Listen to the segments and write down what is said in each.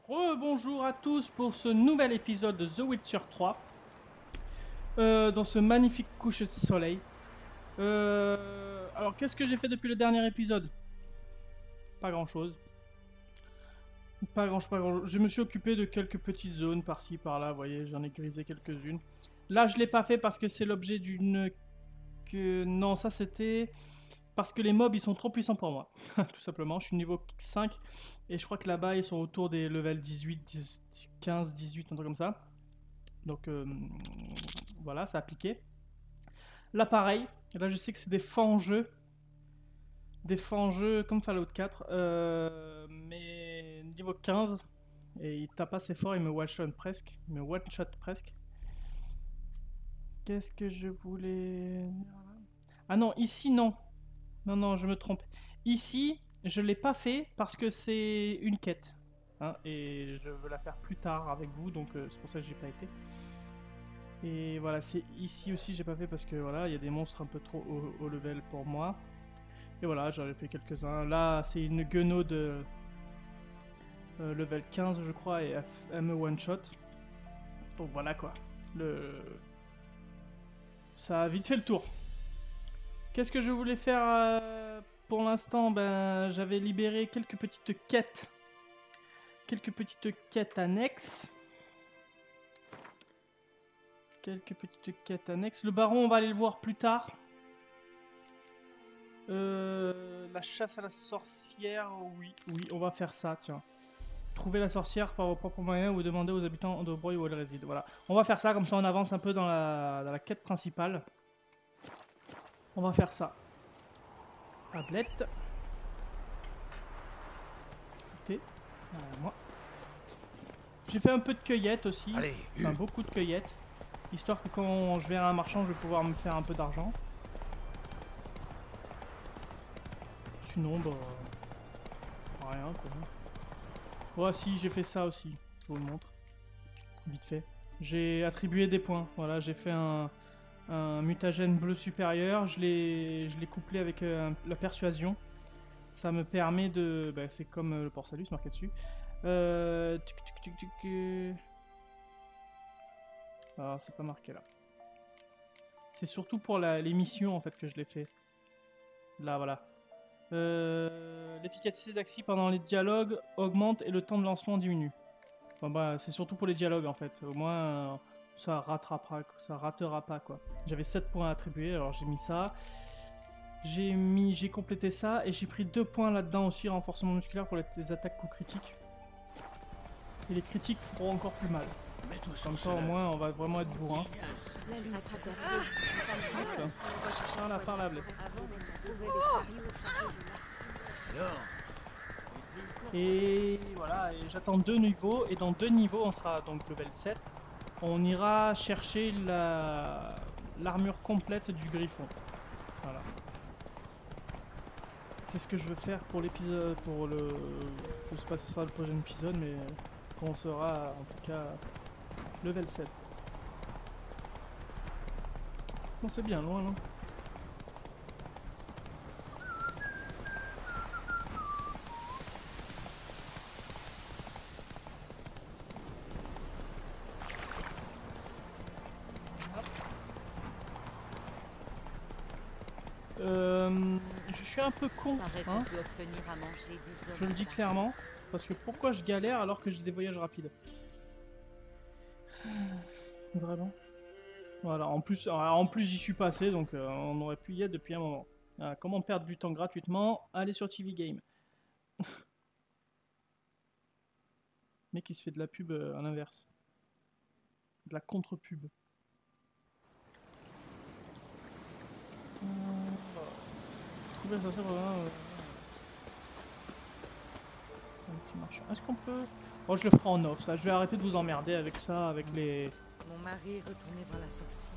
Bonjour à tous pour ce nouvel épisode de The Witcher 3 dans ce magnifique coucher de soleil. Alors qu'est-ce que j'ai fait depuis le dernier épisode? Pas grand chose. Pas grand chose. Je me suis occupé de quelques petites zones par-ci par-là, vous voyez, j'en ai grisé quelques-unes. Là je l'ai pas fait parce que c'est l'objet d'une... Non, ça c'était... Parce que les mobs ils sont trop puissants pour moi, tout simplement. Je suis niveau 5 et je crois que là-bas ils sont autour des levels 18, 10, 15, 18, un truc comme ça. Donc voilà, ça a piqué. Là pareil, là je sais que c'est des fangeux comme Fallout 4, mais niveau 15, et il tape assez fort, il me one-shot presque. Il me one-shot presque. Qu'est-ce que je voulais... Ah non, ici non. Non, non, je me trompe. Ici, je l'ai pas fait parce que c'est une quête. Hein, et je veux la faire plus tard avec vous, donc c'est pour ça que j'ai pas été. Et voilà, c'est ici aussi j'ai pas fait parce que voilà, il y a des monstres un peu trop haut level pour moi. Et voilà, j'en ai fait quelques-uns. Là, c'est une guenaude de level 15 je crois et elle me one shot. Donc voilà quoi. Le Ça a vite fait le tour. Qu'est-ce que je voulais faire pour l'instant? Ben, j'avais libéré quelques petites quêtes annexes. Le baron, on va aller le voir plus tard. La chasse à la sorcière, oui, on va faire ça, tiens. Trouver la sorcière par vos propres moyens ou demander aux habitants de Broye où elle réside. Voilà, on va faire ça, comme ça on avance un peu dans la quête principale. On va faire ça. Tablette. Écoutez, moi. J'ai fait un peu de cueillette aussi. Allez, Enfin, beaucoup de cueillette. Histoire que quand je verrai un marchand, je vais pouvoir me faire un peu d'argent. Sinon, bah... rien quoi. Ouais, si, j'ai fait ça aussi. Je vous le montre. Vite fait. J'ai attribué des points. Voilà, j'ai fait un mutagène bleu supérieur. Je l'ai couplé avec la persuasion. Ça me permet de... Bah, c'est comme le port-salut, c'est marqué dessus. Alors, c'est pas marqué là. C'est surtout pour les missions en fait que je l'ai fait. Là, voilà. L'efficacité d'Axi pendant les dialogues augmente et le temps de lancement diminue. Bon, bah, c'est surtout pour les dialogues en fait. Au moins, ça ratera pas quoi. J'avais 7 points à attribuer, alors j'ai mis ça. J'ai complété ça et j'ai pris 2 points là-dedans aussi, renforcement musculaire pour les attaques coups critiques. Et les critiques feront encore plus mal. Comme ça au moins on va vraiment être bourrin. Là, par là, blé. Et voilà, et j'attends 2 niveaux, et dans 2 niveaux on sera donc level 7. On ira chercher l'armure complète du griffon. Voilà. C'est ce que je veux faire pour l'épisode, je sais pas si ce sera le prochain épisode, mais quand on sera en tout cas level 7. Bon, c'est bien loin, non? Je suis un peu con, hein, je le dis clairement, parce que pourquoi je galère alors que j'ai des voyages rapides? Vraiment? Voilà, en plus j'y suis passé, donc on aurait pu y être depuis un moment. Comment perdre du temps gratuitement? Allez sur TV Game. Mec qui se fait de la pub à l'inverse. De la contre-pub. Trouver la sorcière, un petit marchand. Est-ce qu'on peut... Bon, je le ferai en off, ça. Je vais arrêter de vous emmerder avec ça, avec les... Mon mari est retourné voir la sorcière.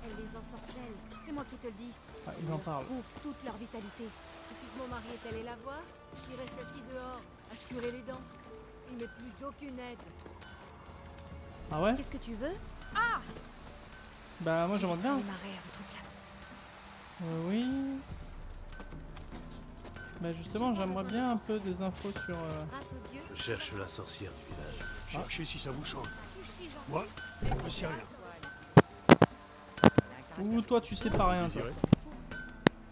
Elle les ensorcelle, c'est moi qui te le dis. Ah, ils en parlent. Coupe toute leur vitalité. Depuis que mon mari est allé la voir, il reste assis dehors, à se curer les dents. Il met plus d'aucune aide. Ah ouais? Qu'est-ce que tu veux? Ah! Bah moi j'aimerais bien. Démarrer à votre place. Oui. Bah justement, j'aimerais bien un peu des infos sur... Grâce au dieu. Je cherche la sorcière du village. Cherchez si ça vous chante. Si, j'en Moi, je sais rien. Ou toi tu sais pas rien toi. Désiré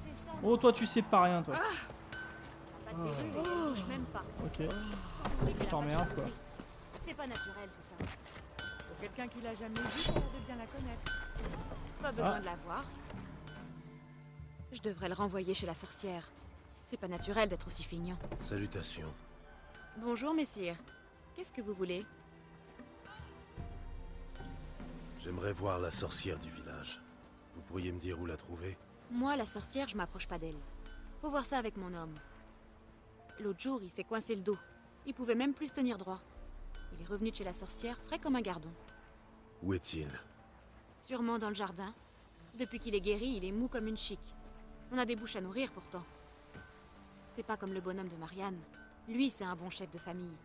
C'est ça. Oh toi tu sais pas rien toi. Pas de verrues, et elle bouge même pas. Ok. Et qu'elle a T'emmerdes, pas de quoi. surpris. C'est pas naturel tout ça. Pour quelqu'un qui l'a jamais vue, ça a l'air de bien la connaître. Pas besoin de la voir. Je devrais le renvoyer chez la sorcière. C'est pas naturel d'être aussi feignant. Salutations. Bonjour, messire. Qu'est-ce que vous voulez? J'aimerais voir la sorcière du village. Vous pourriez me dire où la trouver? Moi, la sorcière, je m'approche pas d'elle. Faut voir ça avec mon homme. L'autre jour, il s'est coincé le dos. Il pouvait même plus se tenir droit. Il est revenu de chez la sorcière, frais comme un gardon. Où est-il? Sûrement dans le jardin. Depuis qu'il est guéri, il est mou comme une chique. On a des bouches à nourrir pourtant. C'est pas comme le bonhomme de Marianne. Lui, c'est un bon chef de famille.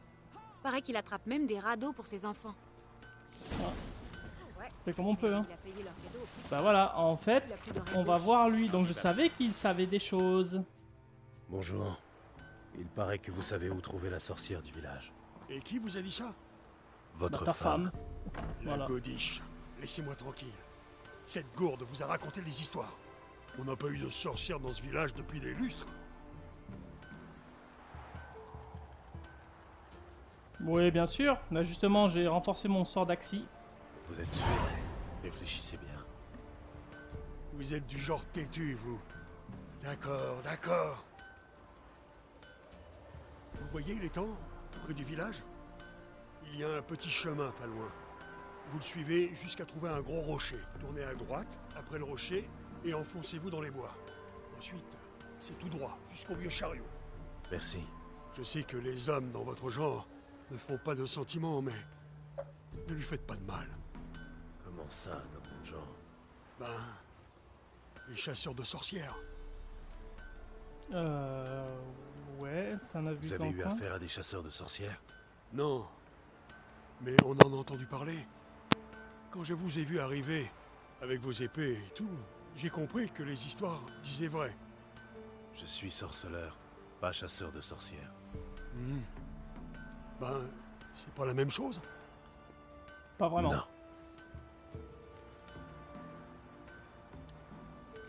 Paraît qu'il attrape même des radeaux pour ses enfants. Ouais. Fait comme on peut hein. Il a payé leur cadeau au prix. Bah voilà, en fait, Il a plus d'oreilles on va gauche. voir lui. Donc je savais qu'il savait des choses. Bonjour. Il paraît que vous savez où trouver la sorcière du village. Et qui vous a dit ça? Votre Ta femme. La Voilà. godiche. Laissez-moi tranquille. Cette gourde vous a raconté des histoires. On n'a pas eu de sorcière dans ce village depuis des lustres. Oui bien sûr. Là justement j'ai renforcé mon sort d'Axi. Vous êtes sûr? Réfléchissez bien. Vous êtes du genre têtu, vous. D'accord, d'accord. Vous voyez l'étang, près du village? Il y a un petit chemin pas loin. Vous le suivez jusqu'à trouver un gros rocher. Tournez à droite, après le rocher, et enfoncez-vous dans les bois. Ensuite, c'est tout droit, jusqu'au vieux chariot. Merci. Je sais que les hommes dans votre genre ne font pas de sentiments, mais ne lui faites pas de mal. Comment ça, dans mon genre? Ben, les chasseurs de sorcières. Ouais, t'en as vu Vous avez eu qu'enfin affaire à des chasseurs de sorcières? Non, mais on en a entendu parler. Quand je vous ai vu arriver, avec vos épées et tout, j'ai compris que les histoires disaient vrai. Je suis sorceleur, pas chasseur de sorcières. Ben, c'est pas la même chose. Pas vraiment. Non.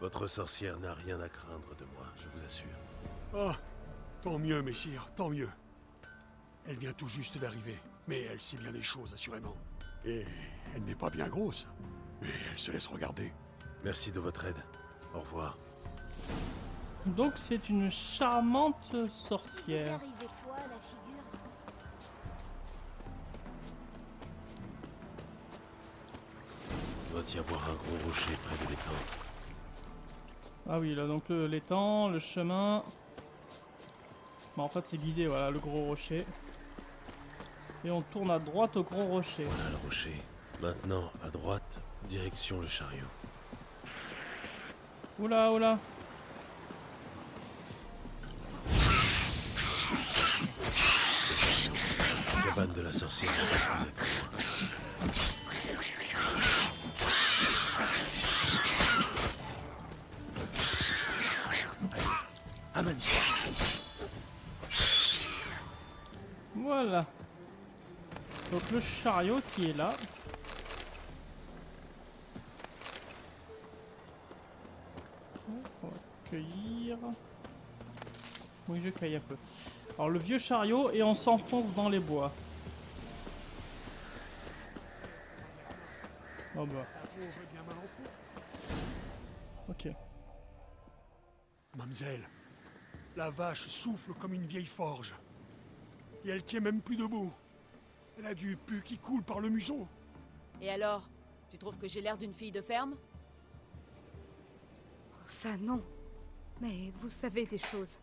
Votre sorcière n'a rien à craindre de moi, je vous assure. Ah, tant mieux, messire, tant mieux. Elle vient tout juste d'arriver, mais elle sait bien des choses, assurément. Et elle n'est pas bien grosse, mais elle se laisse regarder. Merci de votre aide. Au revoir. Donc c'est une charmante Vous sorcière. arrivez quoi, la figure? Il doit y avoir un gros rocher près de l'étang. Ah oui là donc l'étang, le chemin. Bah en fait c'est guidé voilà le gros rocher. Et on tourne à droite au gros rocher. Voilà le rocher. Maintenant, à droite, direction le chariot. Oula oula. Cabane de la sorcière, vous êtes loin. Amène-toi. Voilà. Donc le chariot qui est là. On va cueillir. Oui, je cueille un peu. Alors le vieux chariot et on s'enfonce dans les bois. Oh bah, bien mal en pot. ok. Mademoiselle, la vache souffle comme une vieille forge. Et elle tient même plus debout. Elle a du pu qui coule par le museau. Et alors, tu trouves que j'ai l'air d'une fille de ferme? Oh, ça non. Mais vous savez des choses.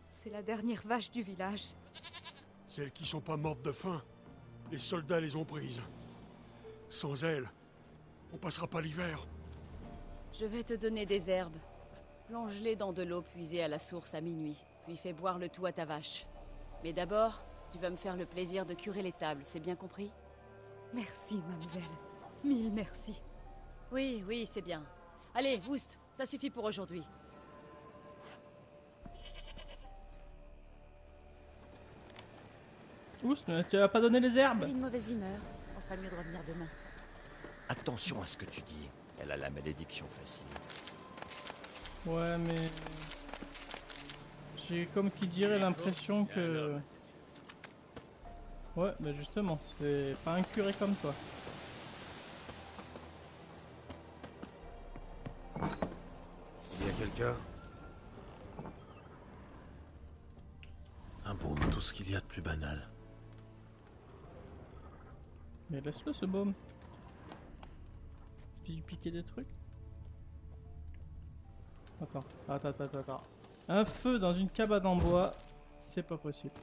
C'est la dernière vache du village. Celles qui sont pas mortes de faim, les soldats les ont prises. Sans elles, on passera pas l'hiver. Je vais te donner des herbes. Plonge-les dans de l'eau puisée à la source à minuit, puis fais boire le tout à ta vache. Mais d'abord, tu vas me faire le plaisir de curer les tables, c'est bien compris? Merci, mademoiselle. Mille merci. Oui, oui, c'est bien. Allez, Oust, ça suffit pour aujourd'hui. Oups, tu vas pas donné les herbes? Elle a une mauvaise humeur. On fera mieux de revenir demain. Attention à ce que tu dis. Elle a la malédiction facile. Ouais, mais... J'ai comme qui dirait l'impression que... Ouais, bah justement, c'est pas un curé comme toi. Il y a quelqu'un? Un baume, tout ce qu'il y a de plus banal. Mais laisse-le ce baume. Puis lui piquer des trucs. Attends. Un feu dans une cabane en bois, c'est pas possible.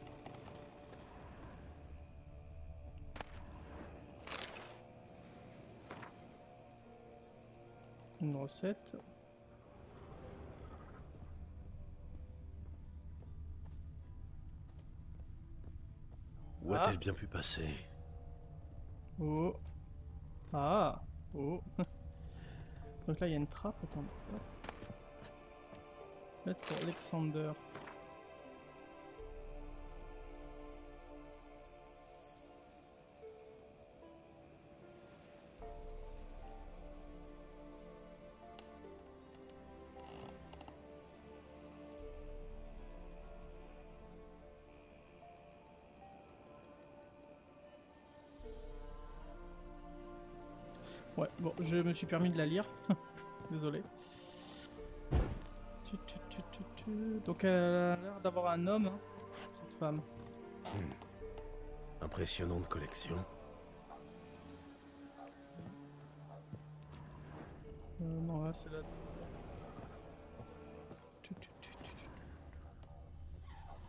Une recette. Où a-t-elle bien pu passer? Oh. Ah. Oh. Donc là il y a une trappe, attends. Lettre pour Alexander. Ouais, bon, je me suis permis de la lire. Désolé. Donc elle a l'air d'avoir un homme, hein, cette femme. Impressionnante collection. Non, là c'est la...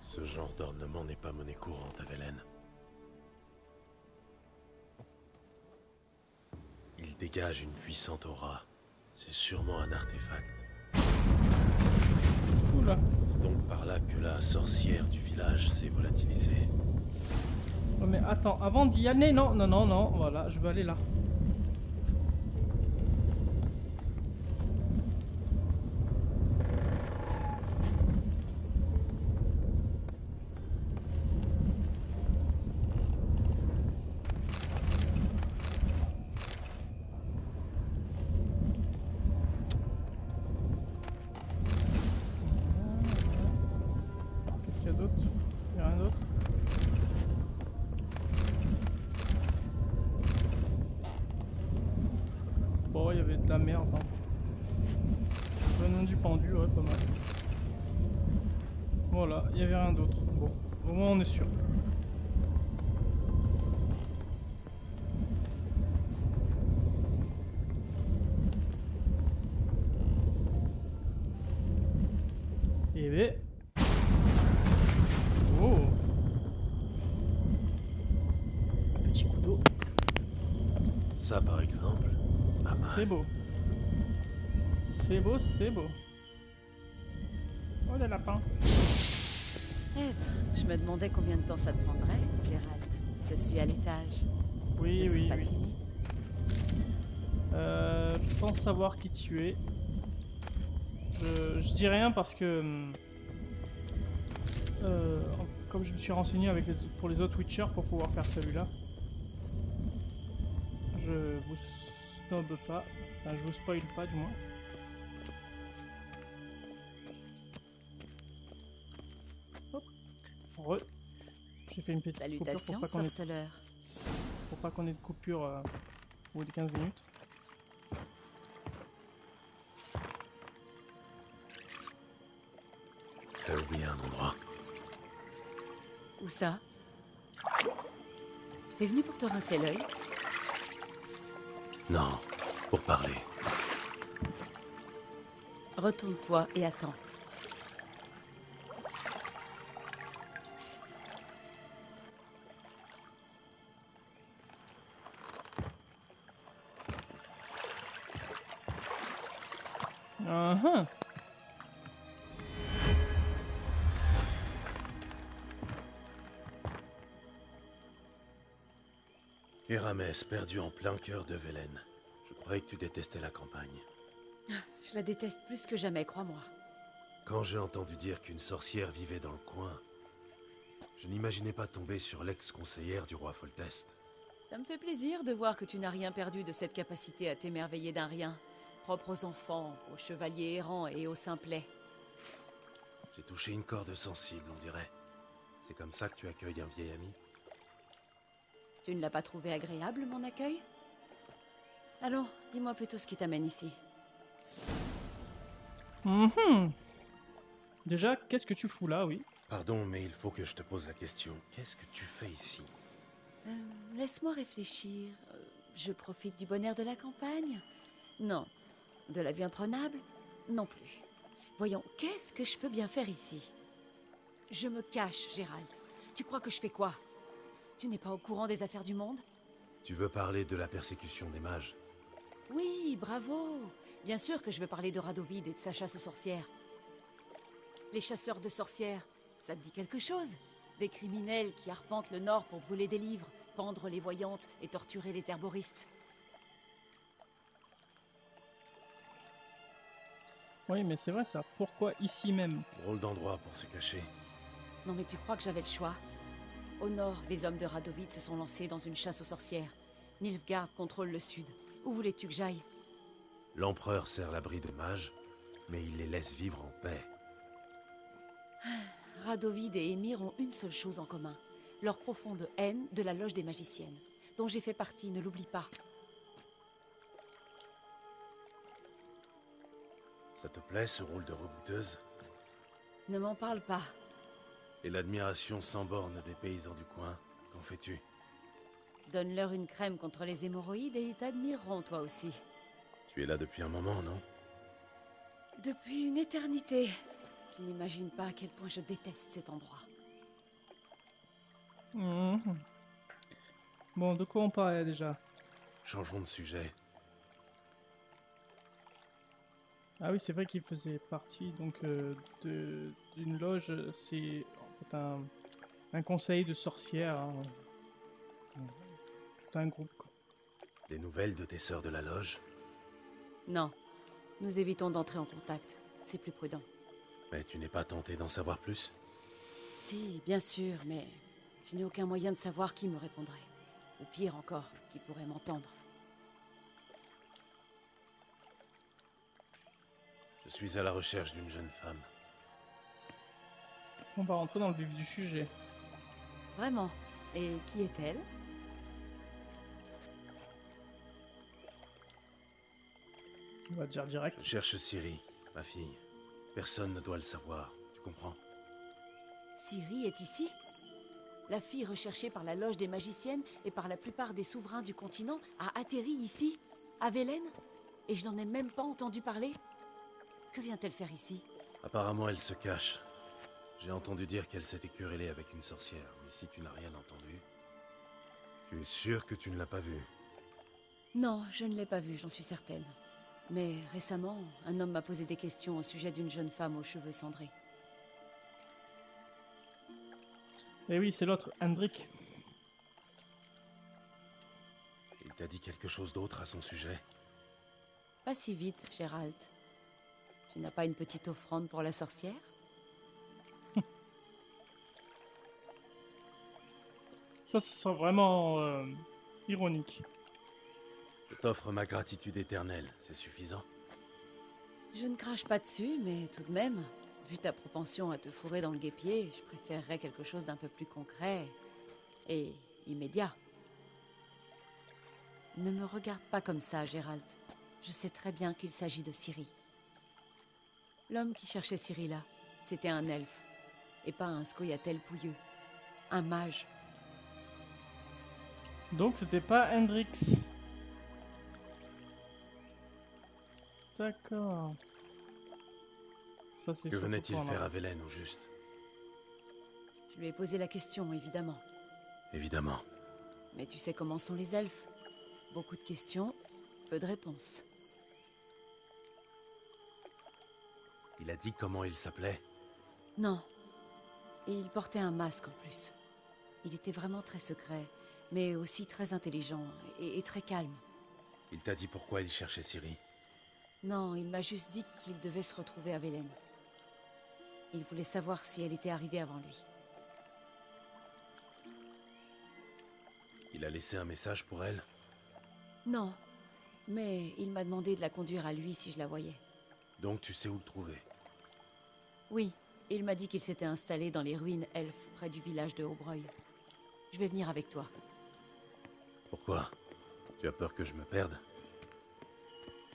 Ce genre d'ornement n'est pas monnaie courante à Velen. Il dégage une puissante aura. C'est sûrement un artefact. Oula. C'est donc par là que la sorcière du village s'est volatilisée. Oh mais attends, avant d'y aller, non, voilà, je vais aller là. Qu'est-ce qu'il y a d'autre? Il n'y a rien d'autre? Bon, il y avait de la merde. Hein. Venin du pendu, ouais, pas mal. Voilà, il n'y avait rien d'autre. Bon, au moins on est sûr. Et ben... Oh! Un petit coup d'eau. Ça par exemple, pas mal. C'est beau. C'est beau, c'est beau. Oh, des lapins. Eve, je me demandais combien de temps ça te prendrait, Gérald. Je suis à l'étage. Oui, Ne sois oui, pas oui. timide. Je pense savoir qui tu es. Je dis rien parce que... comme je me suis renseigné avec pour les autres Witcher pour pouvoir faire celui-là. Je vous snob pas. Enfin, je vous spoil pas du moins. Hop. J'ai fait une petite coupure Salutations, sorceleur. pour pas qu'on ait de coupure au bout de 15 minutes. T'as oublié un endroit. Où ça? T'es venu pour te rincer l'œil? Non, pour parler. Retourne-toi et attends. Uh-huh. Eramès, perdu en plein cœur de Velen. Je croyais que tu détestais la campagne. Je la déteste plus que jamais, crois-moi. Quand j'ai entendu dire qu'une sorcière vivait dans le coin, Je n'imaginais pas tomber sur l'ex-conseillère du roi Foltest. Ça me fait plaisir de voir que tu n'as rien perdu de cette capacité à t'émerveiller d'un rien, propre aux enfants, aux chevaliers errants et aux simplets. J'ai touché une corde sensible, on dirait. C'est comme ça que tu accueilles un vieil ami? Tu ne l'as pas trouvé agréable, mon accueil? Allons, dis-moi plutôt ce qui t'amène ici. Déjà, qu'est-ce que tu fous là, oui? Pardon, mais il faut que je te pose la question. Qu'est-ce que tu fais ici? Laisse-moi réfléchir. Je profite du bonheur de la campagne? Non. De la vue imprenable? Non plus. Voyons, qu'est-ce que je peux bien faire ici? Je me cache, Gérald. Tu crois que je fais quoi? Tu n'es pas au courant des affaires du monde? Tu veux parler de la persécution des mages? Oui, bravo. Bien sûr que je veux parler de Radovid et de sa chasse aux sorcières. Les chasseurs de sorcières, ça te dit quelque chose? Des criminels qui arpentent le nord pour brûler des livres, pendre les voyantes et torturer les herboristes. Oui, mais c'est vrai ça. Pourquoi ici même? Drôle d'endroit pour se cacher. Non mais tu crois que j'avais le choix? Au nord, les hommes de Radovid se sont lancés dans une chasse aux sorcières. Nilfgaard contrôle le sud. Où voulais-tu que j'aille? L'empereur sert l'abri des mages, mais il les laisse vivre en paix. Radovid et Émir ont une seule chose en commun. Leur profonde haine de la loge des magiciennes, dont j'ai fait partie, ne l'oublie pas. Ça te plaît, ce rôle de rebouteuse? Ne m'en parle pas. Et l'admiration sans borne des paysans du coin, qu'en fais-tu? Donne-leur une crème contre les hémorroïdes et ils t'admireront, toi aussi. Tu es là depuis un moment, non? Depuis une éternité. Tu n'imagines pas à quel point je déteste cet endroit. Bon, de quoi on parlait déjà? Changeons de sujet. Ah oui, c'est vrai qu'il faisait partie donc d'une loge. C'est en fait un conseil de sorcières. Hein. Tout un groupe, quoi. Des nouvelles de tes sœurs de la loge? Non, nous évitons d'entrer en contact. C'est plus prudent. Mais tu n'es pas tenté d'en savoir plus? Si, bien sûr, mais je n'ai aucun moyen de savoir qui me répondrait. Ou pire encore, qui pourrait m'entendre. Je suis à la recherche d'une jeune femme. On va rentrer dans le vif du sujet. Vraiment? Et qui est-elle? On va dire direct. Je cherche Ciri, ma fille. Personne ne doit le savoir, tu comprends? Ciri est ici? La fille recherchée par la loge des magiciennes et par la plupart des souverains du continent a atterri ici, à Velen? Et je n'en ai même pas entendu parler? Que vient-elle faire ici? Apparemment, elle se cache. J'ai entendu dire qu'elle s'était querellée avec une sorcière, mais si tu n'as rien entendu... Tu es sûr que tu ne l'as pas vue? Non, je ne l'ai pas vue, j'en suis certaine. Mais récemment, un homme m'a posé des questions au sujet d'une jeune femme aux cheveux cendrés. Eh oui, c'est l'autre, Hendrik. Il t'a dit quelque chose d'autre à son sujet? Pas si vite, Gérald. Tu n'as pas une petite offrande pour la sorcière? Ça sera vraiment ironique. Je t'offre ma gratitude éternelle, c'est suffisant? Je ne crache pas dessus, mais tout de même, vu ta propension à te fourrer dans le guêpier, je préférerais quelque chose d'un peu plus concret et immédiat. Ne me regarde pas comme ça, Gérald. Je sais très bien qu'il s'agit de Ciri. L'homme qui cherchait Ciri là, c'était un elfe, et pas un scoia'tael pouilleux. Un mage. Donc c'était pas Hendrix. D'accord. Ça c'est. Que venait-il faire à Velen, au juste? Je lui ai posé la question, évidemment. Évidemment. Mais tu sais comment sont les elfes. Beaucoup de questions, peu de réponses. Il a dit comment il s'appelait? Non. Et il portait un masque en plus. Il était vraiment très secret, mais aussi très intelligent et très calme. Il t'a dit pourquoi il cherchait Ciri? Non, il m'a juste dit qu'il devait se retrouver à Velen. Il voulait savoir si elle était arrivée avant lui. Il a laissé un message pour elle? Non, mais il m'a demandé de la conduire à lui si je la voyais. Donc tu sais où le trouver? Oui, il m'a dit qu'il s'était installé dans les ruines elfes près du village de Aubreuil. Je vais venir avec toi. Pourquoi? Tu as peur que je me perde?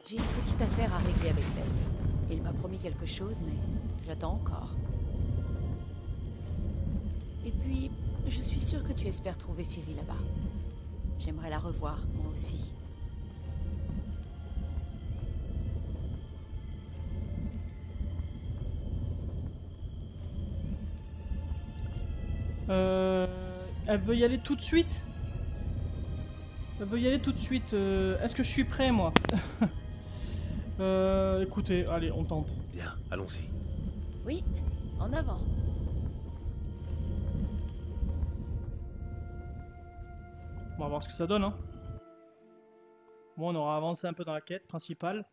J'ai une petite affaire à régler avec l'elfe. Il m'a promis quelque chose, mais j'attends encore. Et puis, je suis sûre que tu espères trouver Ciri là-bas. J'aimerais la revoir, moi aussi. Elle veut y aller tout de suite? Elle veut y aller tout de suite. Est-ce que je suis prêt, moi? Écoutez, allez, on tente. Bien, allons-y. Oui, en avant. On va voir ce que ça donne, hein. Bon, on aura avancé un peu dans la quête principale.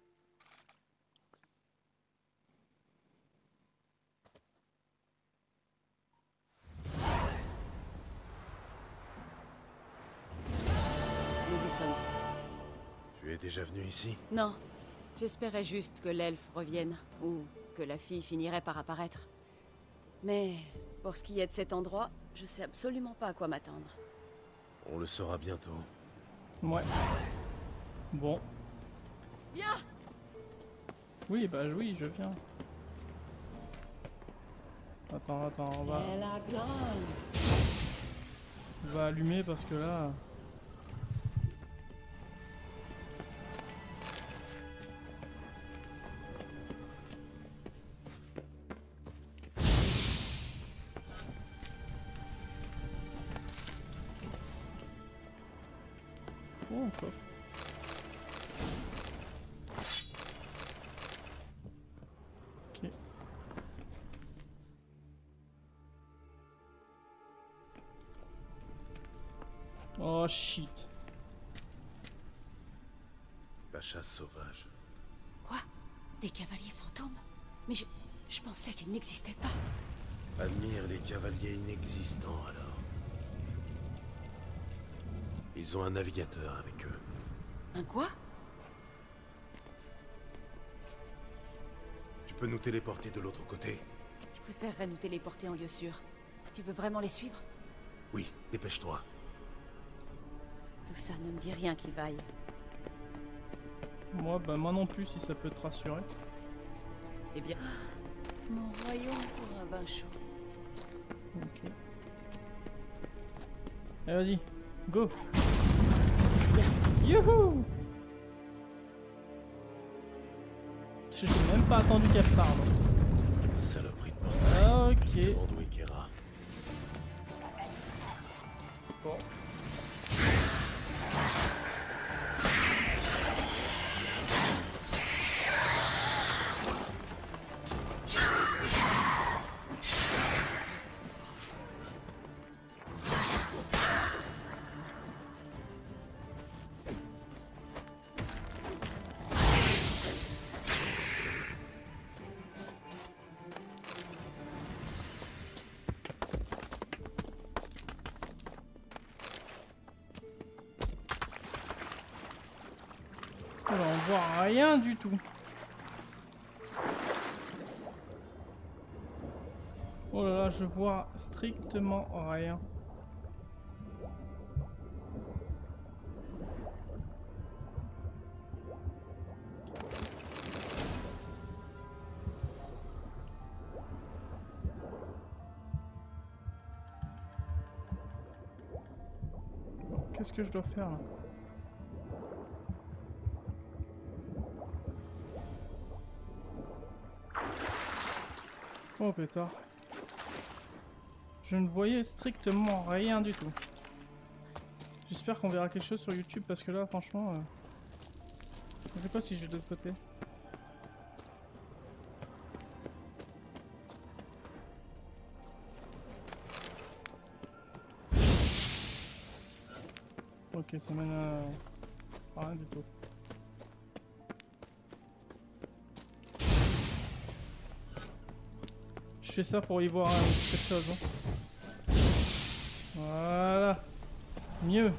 Nous y sommes. Tu es déjà venu ici? Non, j'espérais juste que l'elfe revienne, ou que la fille finirait par apparaître. Mais pour ce qui est de cet endroit, je sais absolument pas à quoi m'attendre. On le saura bientôt. Ouais. Bon. Viens! Oui, bah oui, je viens. Attends, on va allumer parce que là... Oh, encore. Ok. Oh shit. La chasse sauvage. Quoi? Des cavaliers fantômes? Mais je pensais qu'ils n'existaient pas. Admire les cavaliers inexistants alors. Ils ont un navigateur avec eux. Un quoi? Tu peux nous téléporter de l'autre côté? Je préférerais nous téléporter en lieu sûr. Tu veux vraiment les suivre? Oui, dépêche-toi. Tout ça ne me dit rien qui vaille. Moi, bah moi non plus si ça peut te rassurer. Eh bien... Mon royaume pour un bain chaud. Ok. Allez, vas-y, go. Youhou! J'ai même pas attendu qu'elle parle. Saloperie de portail. Ok. Demande où est Kera. Bon. Alors, on voit rien du tout. Oh là là, je vois strictement rien. Qu'est-ce que je dois faire là? Oh pétard. Je ne voyais strictement rien du tout. J'espère qu'on verra quelque chose sur YouTube parce que là franchement... je sais pas si j'ai de l'autre côté. Ok, ça mène à rien du tout. Je fais ça pour y voir quelque chose. Hein. Voilà. Mieux.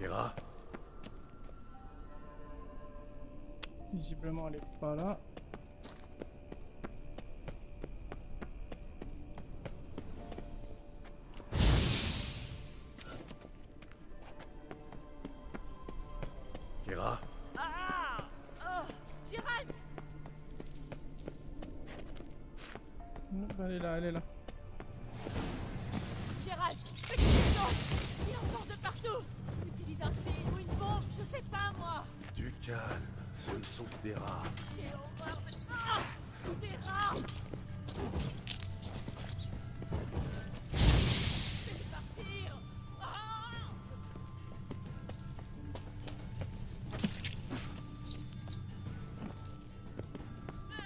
Kera? Visiblement, elle est pas là. Kera? Gérald! Elle est là, elle est là. Gérald! Fais quelque chose! Il en sort de partout! Utilise un signe ou une bombe, je sais pas moi! Du calme, ce ne sont que des rats. J'ai horreur de... Ah! Des rats! Fais partir! Ah! Ah!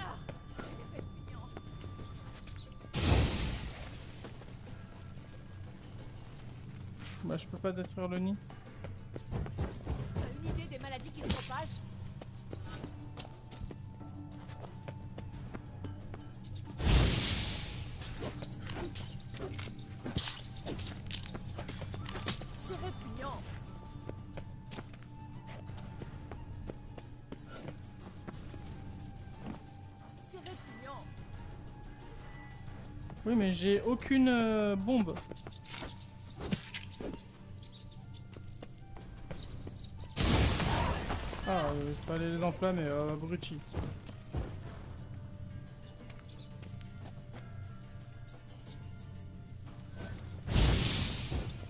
C'est répugnant! Bah, je peux pas détruire le nid. T'as une idée des maladies qui se propagent? C'est répugnant! C'est répugnant! Oui, mais j'ai aucune bombe. Ah, fallait les enflammer, abruti.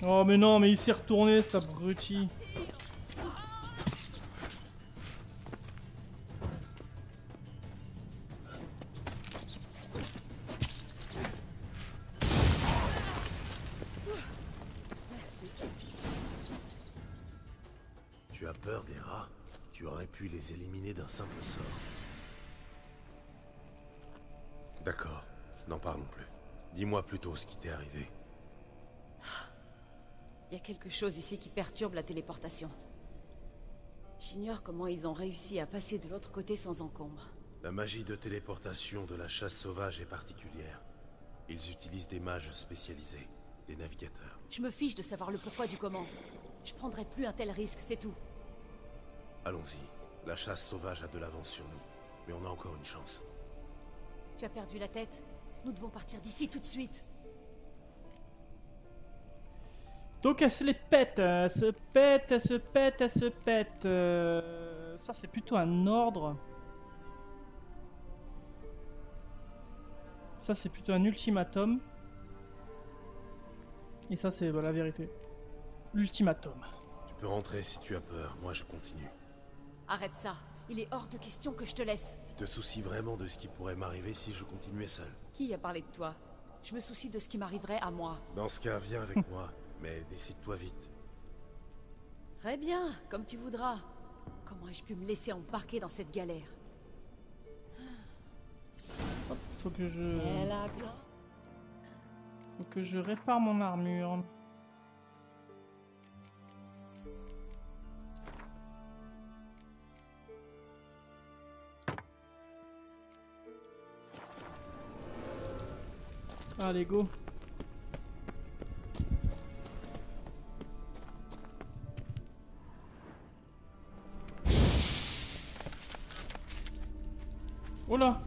Oh, mais non, mais il s'est retourné, cet abruti. Merci. Tu as peur des rats? Tu aurais pu les éliminer d'un simple sort. D'accord, n'en parlons plus. Dis-moi plutôt ce qui t'est arrivé. Il y a quelque chose ici qui perturbe la téléportation. J'ignore comment ils ont réussi à passer de l'autre côté sans encombre. La magie de téléportation de la chasse sauvage est particulière. Ils utilisent des mages spécialisés, des navigateurs. Je me fiche de savoir le pourquoi du comment. Je prendrai plus un tel risque, c'est tout. Allons-y. La chasse sauvage a de l'avance sur nous, mais on a encore une chance. Tu as perdu la tête? Nous devons partir d'ici tout de suite. Donc elle se les pète, elle se pète, elle se pète, elle se pète. Ça c'est plutôt un ordre. Ça c'est plutôt un ultimatum. Et ça c'est la vérité. L'ultimatum. Tu peux rentrer si tu as peur, moi je continue. Arrête ça. Il est hors de question que je te laisse. Tu te soucies vraiment de ce qui pourrait m'arriver si je continuais seul? Qui a parlé de toi? Je me soucie de ce qui m'arriverait à moi. Dans ce cas, viens avec moi, mais décide-toi vite. Très bien, comme tu voudras. Comment ai-je pu me laisser embarquer dans cette galère? Hop, faut que je... Elle a blanc. Faut que je répare mon armure. Allez, go. Oh là.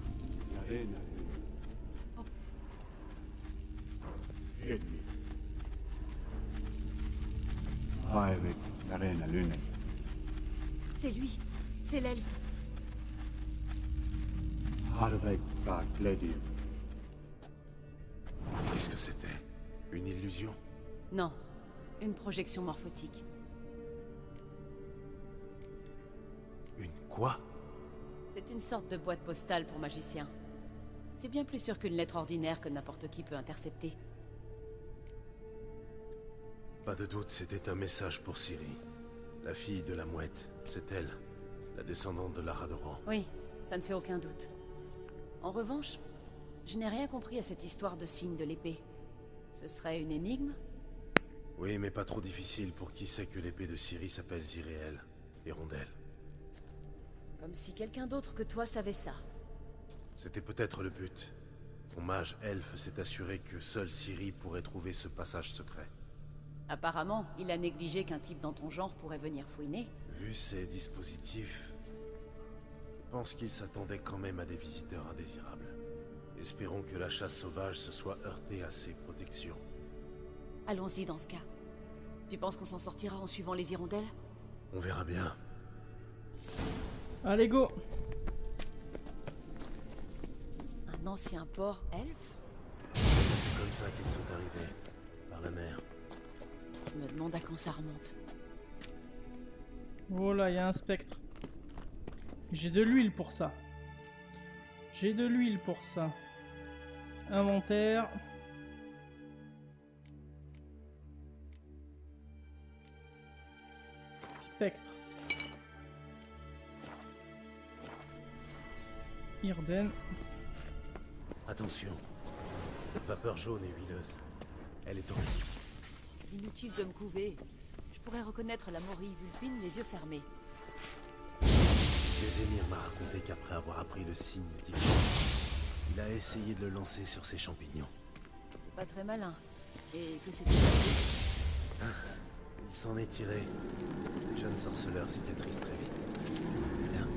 C'est lui. C'est l'elfe. Qu'est-ce que c'était? Une illusion? Non. Une projection morphotique. Une quoi? C'est une sorte de boîte postale pour magicien. C'est bien plus sûr qu'une lettre ordinaire que n'importe qui peut intercepter. Pas de doute, c'était un message pour Ciri. La fille de la mouette, c'est elle. La descendante de l'Aradoran. Oui, ça ne fait aucun doute. En revanche, je n'ai rien compris à cette histoire de signe de l'épée. Ce serait une énigme? Oui, mais pas trop difficile pour qui sait que l'épée de Ciri s'appelle Ziréel, Hirondelle. Comme si quelqu'un d'autre que toi savait ça. C'était peut-être le but. Ton mage elfe s'est assuré que seule Ciri pourrait trouver ce passage secret. Apparemment, il a négligé qu'un type dans ton genre pourrait venir fouiner. Vu ces dispositifs, je pense qu'il s'attendait quand même à des visiteurs indésirables. Espérons que la chasse sauvage se soit heurtée à ses protections. Allons-y dans ce cas. Tu penses qu'on s'en sortira en suivant les hirondelles? On verra bien. Allez, go! Un ancien port elfe? C'est comme ça qu'ils sont arrivés, par la mer. Je me demande à quand ça remonte. Oh là, il y a un spectre. J'ai de l'huile pour ça. J'ai de l'huile pour ça. Inventaire. Spectre. Irden. Attention, cette vapeur jaune est huileuse. Elle est toxique. Inutile de me couver. Je pourrais reconnaître la morille vulpine les yeux fermés. Casimir m'a raconté qu'après avoir appris le signe divin, il a essayé de le lancer sur ses champignons. C'est pas très malin. Et que c'était passé? Il s'en est tiré. Le jeune sorceleur cicatrise très vite. Bien.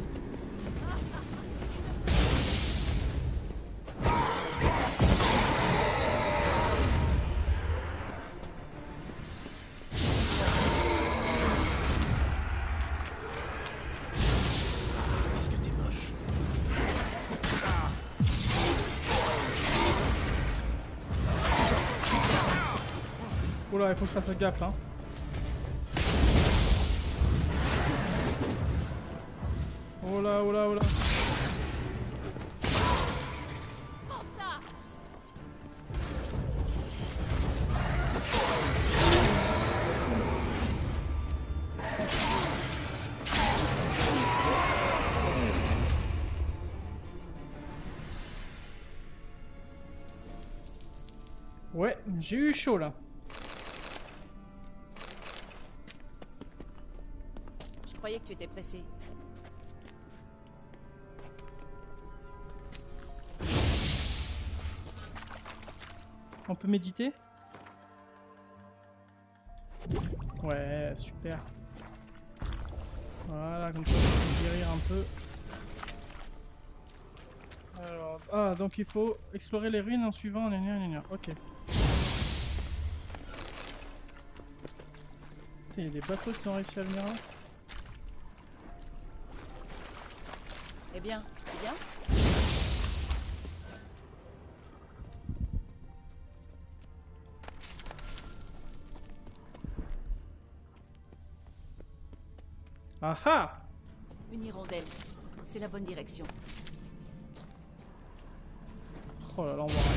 Qu'est-ce que t'es moche. Oula, il faut que je fasse gaffe, hein. Oh là, oh là, oh là. Ouais, j'ai eu chaud là. Je croyais que tu étais pressé. On peut méditer? Ouais, super. Voilà, comme ça on peut guérir un peu. Alors, ah, donc il faut explorer les ruines en suivant les ok. Il y a des bateaux qui ont réussi à venir là. Eh bien, c'est bien? Ah ah! Une hirondelle. C'est la bonne direction. Oh là là, on voit rien.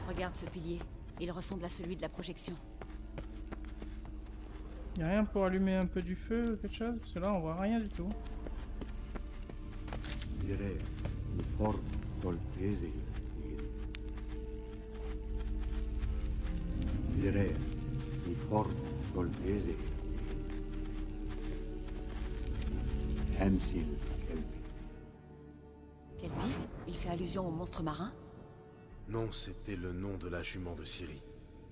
Regarde ce pilier. Il ressemble à celui de la projection. Y'a rien pour allumer un peu du feu ou quelque chose? Parce que là on voit rien du tout. Direi il forte colpese. Direi il forte colpese. Hansil Kelpi. Kelpi? Il fait allusion au monstre marin? Non, c'était le nom de la jument de Ciri.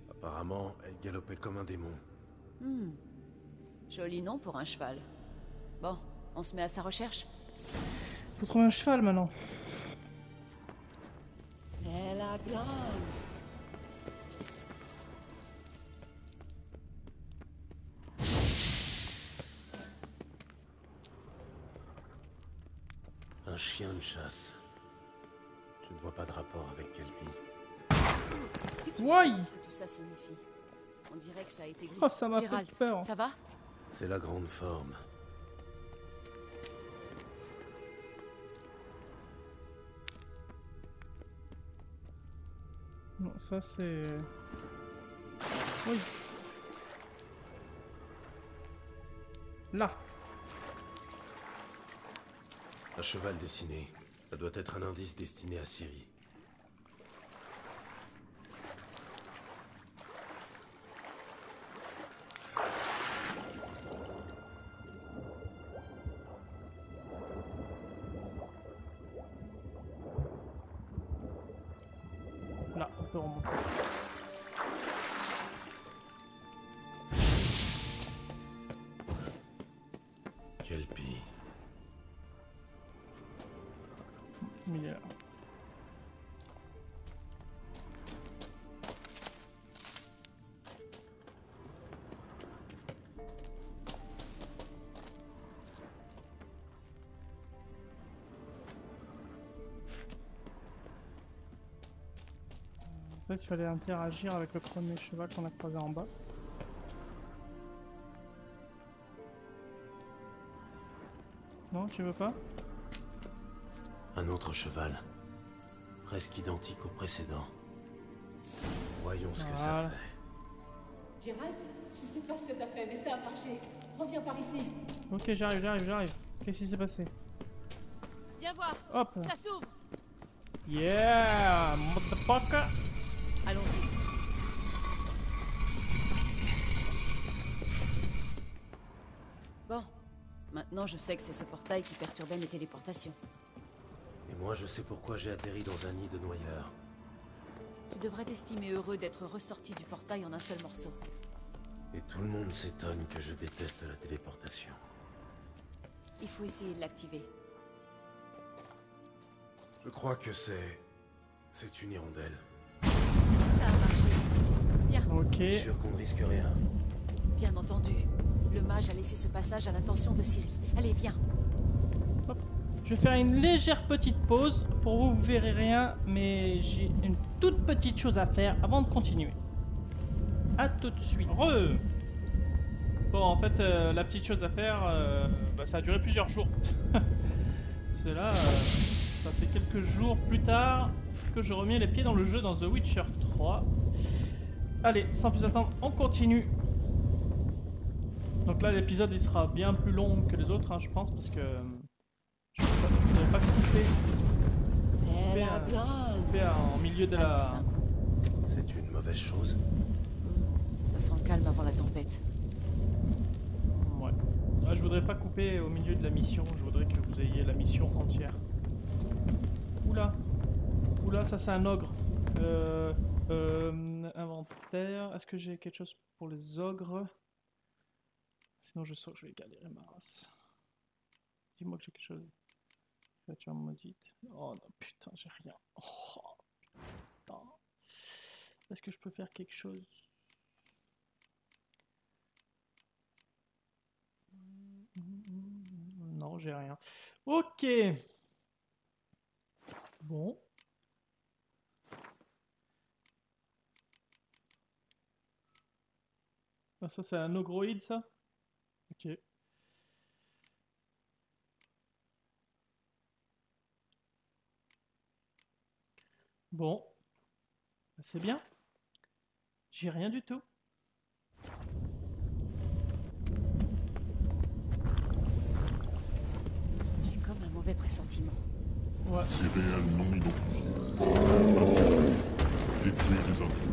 Apparemment, elle galopait comme un démon. Joli nom pour un cheval. Bon, on se met à sa recherche? Faut trouver un cheval maintenant. Elle a plein. Un chien de chasse. Je ne vois pas de rapport avec Kelpi. Ouais! Qu'est-ce que tout ça signifie? On dirait que ça a été gris. Oh, ça m'a Gérald, fait peur. ça va? C'est la grande forme. Non, ça c'est... Oui. Là. Un cheval dessiné. Ça doit être un indice destiné à Ciri. Là, on peut remonter. Quel pays. Il est là. En fait, il fallait interagir avec le premier cheval qu'on a croisé en bas. Non, tu veux pas? Un autre cheval. Presque identique au précédent. Voyons ce que ça Voilà. fait. Gérald, je sais pas ce que t'as fait, mais ça a marché. Reviens par ici. Ok, j'arrive. Qu'est-ce qui s'est passé? Viens voir, Hop! ça s'ouvre. Yeah! Motherfucker! Allons-y. Bon, maintenant je sais que c'est ce portail qui perturbait mes téléportations. Et moi, je sais pourquoi j'ai atterri dans un nid de noyeurs. Tu devrais t'estimer heureux d'être ressorti du portail en un seul morceau. Et tout le monde s'étonne que je déteste la téléportation. Il faut essayer de l'activer. Je crois que c'est une hirondelle. Ça a marché. Bien, Ok. Sûr qu'on ne risque rien. bien entendu. Le mage a laissé ce passage à l'intention de Ciri. Allez, viens. Je vais faire une légère petite pause. Pour vous, vous verrez rien, mais j'ai une toute petite chose à faire avant de continuer. A tout de suite. Bon, en fait, la petite chose à faire, bah, ça a duré plusieurs jours. C'est là, ça fait quelques jours plus tard que je remets les pieds dans le jeu dans The Witcher 3. Allez, sans plus attendre, on continue. Donc là, l'épisode il sera bien plus long que les autres, hein, je pense, parce que je ne vais pas couper. Elle a bien. Couper en milieu de la. C'est une mauvaise chose. Ça sent le calme avant la tempête. Ouais. Ah, je voudrais pas couper au milieu de la mission, je voudrais que vous ayez la mission entière. Oula. Oula, ça c'est un ogre. Inventaire. Est-ce que j'ai quelque chose pour les ogres? Sinon je sens que je vais galérer ma race. Dis-moi que j'ai quelque chose. Créature maudite. Oh non, putain, j'ai rien. Oh, putain. Est-ce que je peux faire quelque chose? Non, j'ai rien. Ok. Bon. Ah, ça, c'est un ogroïde, ça? Ok. Bon. C'est bien. J'ai rien du tout. J'ai comme un mauvais pressentiment. Ouais. Céréales non identifiées. Détruire les infos.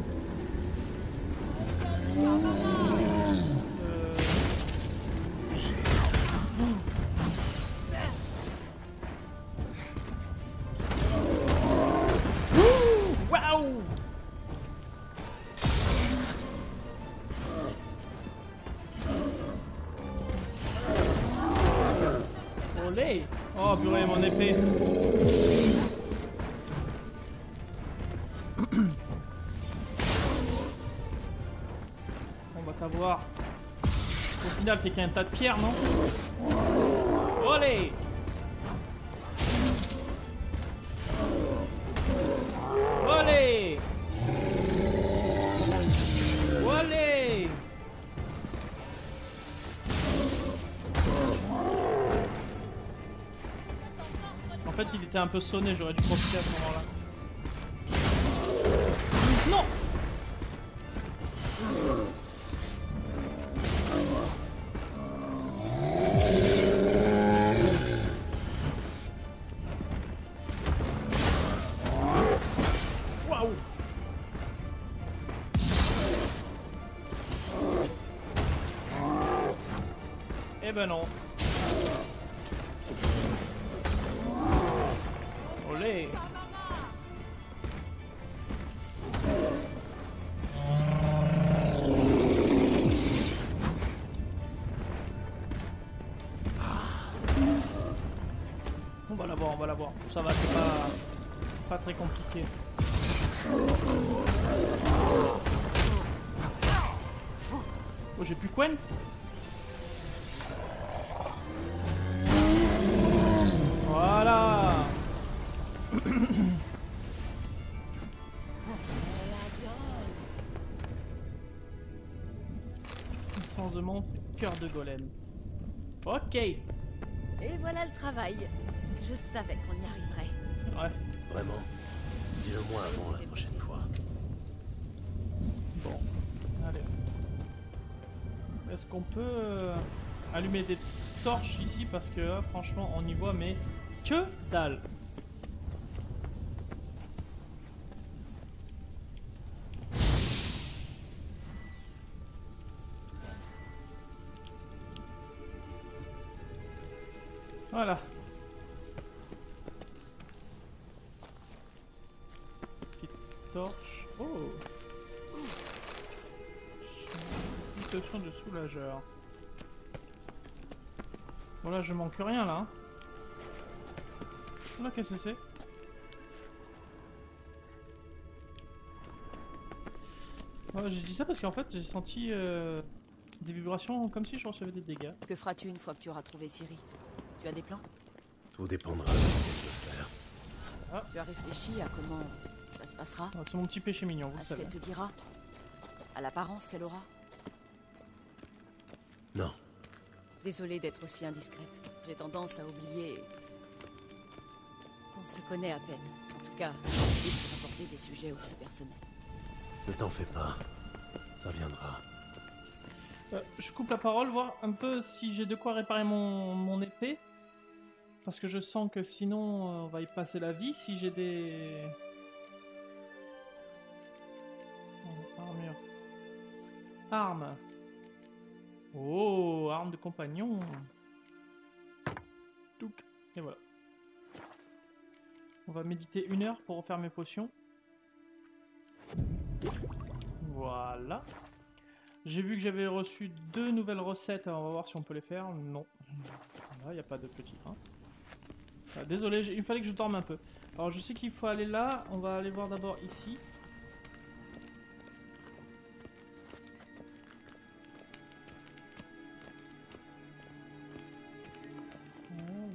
Waouh! Olé! Oh purée, mon épée! On va t'avoir. Au final, t'es qu'un tas de pierres, non? Olé! Olé! Olé! En fait, il était un peu sonné, j'aurais dû profiter à ce moment-là. Non! Eh ben non. Olé. On va l'avoir, on va l'avoir. Ça va, c'est pas très compliqué. Oh, j'ai plus Quen. Voilà. Sens de mon cœur de golem. Ok. Et voilà le travail. Je savais qu'on y arriverait. Ouais. Vraiment? Dis-le-moi avant la prochaine fois. Bon. Allez. Est-ce qu'on peut allumer des torches ici? Parce que franchement, on y voit, mais que dalle. Voilà. Petite torche. Oh. Potion de soulageur. Bon là je manque rien là. Là qu'est-ce que c'est? Ouais, j'ai dit ça parce qu'en fait j'ai senti des vibrations comme si je recevais des dégâts. Que feras-tu une fois que tu auras trouvé Ciri? Tu as des plans? Tout dépendra de ce qu'elle veut faire. Ah. Tu as réfléchi à comment ça se passera? Ah, c'est mon petit péché mignon, vous À ce savez. qu'elle te dira? À l'apparence qu'elle aura? Non. Désolée d'être aussi indiscrète. J'ai tendance à oublier qu'on se connaît à peine. En tout cas, c'est pour aborder des sujets aussi personnels. Ne t'en fais pas. Ça viendra. Je coupe la parole, voir un peu si j'ai de quoi réparer mon épée. Parce que je sens que sinon on va y passer la vie. Si j'ai des... Armure. Arme. Oh, arme de compagnon. Touc. Et voilà. On va méditer 1 heure pour refaire mes potions. Voilà. J'ai vu que j'avais reçu 2 nouvelles recettes. Alors on va voir si on peut les faire. Non. Là, il n'y a pas de petit train. Ah, désolé, il fallait que je dorme un peu. Alors je sais qu'il faut aller là. On va aller voir d'abord ici.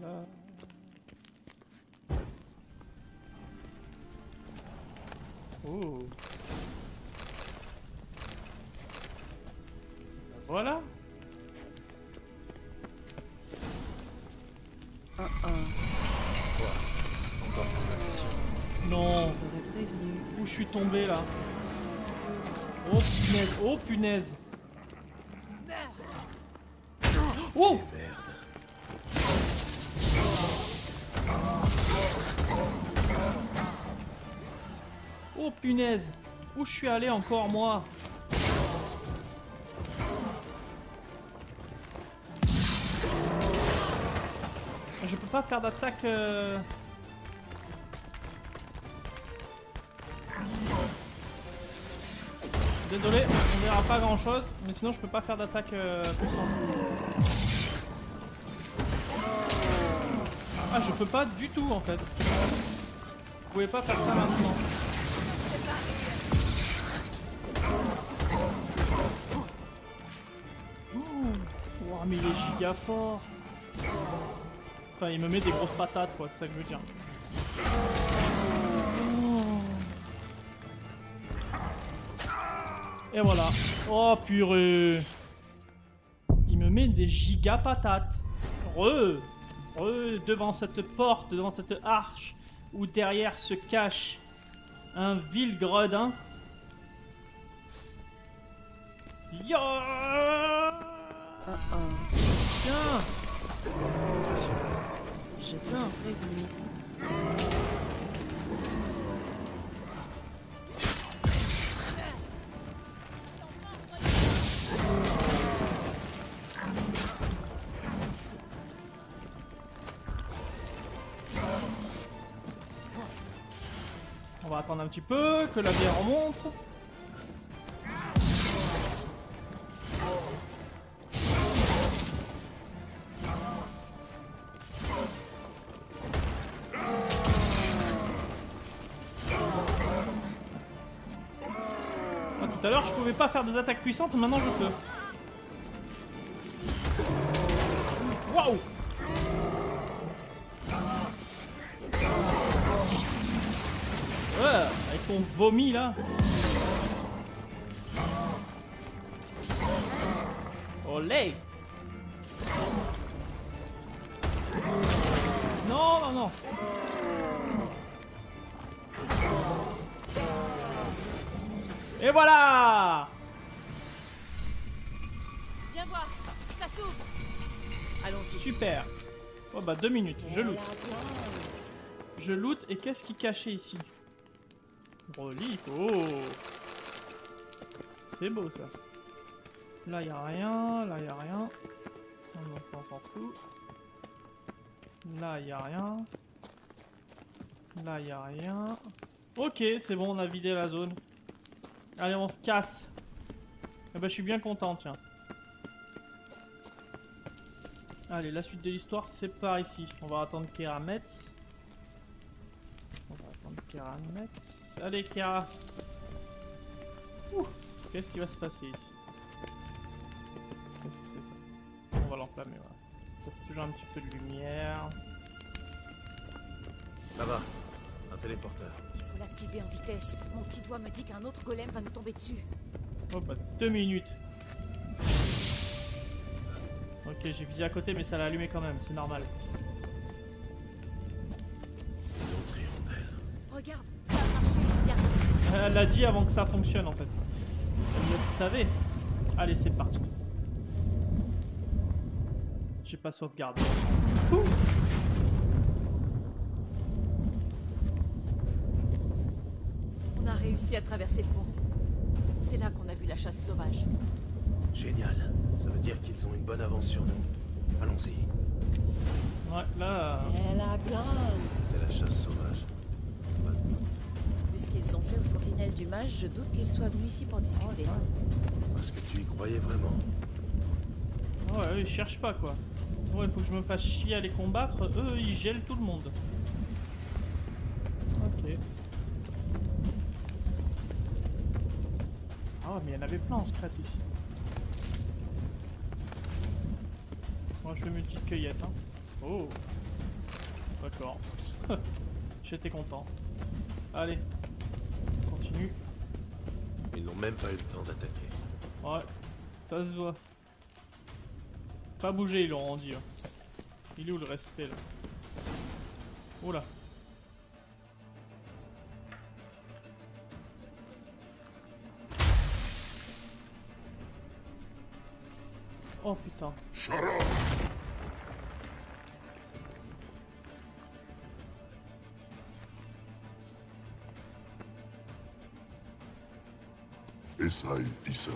Voilà. Oh. Voilà. Non. Où je suis tombé là? Oh punaise, oh punaise. Oh. Oh punaise. Où je suis allé encore moi? Je peux pas faire d'attaque. Désolé, on verra pas grand chose, mais sinon je peux pas faire d'attaque puissante. Ah, je peux pas du tout en fait. Vous pouvez pas faire ça maintenant. Oh, mais il est giga fort. Enfin, il me met des grosses patates, quoi, c'est ça que je veux dire. Et voilà. Oh purée. Il me met des giga patates. Devant cette porte, devant cette arche, où derrière se cache un vil gredin. Yo. Tiens. Je t'en prévenu. va attendre un petit peu, que la bière remonte. Ah, tout à l'heure je pouvais pas faire des attaques puissantes, maintenant je peux. Waouh! Ouais, avec ton vomi là. Olé! Non, non, non. Et voilà! Viens voir, ça s'ouvre. Allons-y. Super. Oh bah 2 minutes, je loot. Je loot et qu'est-ce qui est caché ici? Relique, oh! C'est beau ça. Là y a rien, là y a rien. Donc ça, on s'en fout. Là y a rien. Là y a rien. Ok, c'est bon, on a vidé la zone. Allez, on se casse. Eh ben je suis bien content, tiens. Allez, la suite de l'histoire, c'est par ici. On va attendre Kera Metz. On va attendre Kera Metz. Allez, Kera. Qu'est-ce qui va se passer ici? C'est ça. On va l'enflammer, voilà. Ça fait toujours un petit peu de lumière. Là-bas, un téléporteur. Il faut l'activer en vitesse. Mon petit doigt me dit qu'un autre golem va nous tomber dessus. Oh bah 2 minutes. Ok, j'ai visé à côté mais ça l'a allumé quand même, c'est normal. L'autre hirondelle. Regarde, ça a marché. Bien. Elle l'a dit avant que ça fonctionne en fait. Elle le savait. Allez, c'est parti. J'ai pas sauvegardé. Ouh. On a réussi à traverser le pont. C'est là qu'on a vu la chasse sauvage. Génial. Ça veut dire qu'ils ont une bonne avance sur nous. Allons-y. Ouais, là... Elle a grande. C'est la chasse sauvage. Vu ce qu'ils ont fait aux sentinelles du mage, je doute qu'ils soient venus ici pour discuter. Parce que tu y croyais vraiment. Ouais, ils cherchent pas quoi. Ouais, faut que je me fasse chier à les combattre. Eux, ils gèlent tout le monde. Ok. Ah, mais il y en avait plein en secret ici. Moi, je fais mes petites cueillettes. Hein. Oh. D'accord. J'étais content. Allez. Continue. Ils n'ont même pas eu le temps d'attaquer. Ouais. Ça se voit. Pas bouger, ils l'auront dit. Hein. Il est où le respect là? Oh là. Oh putain. Esai Tissa.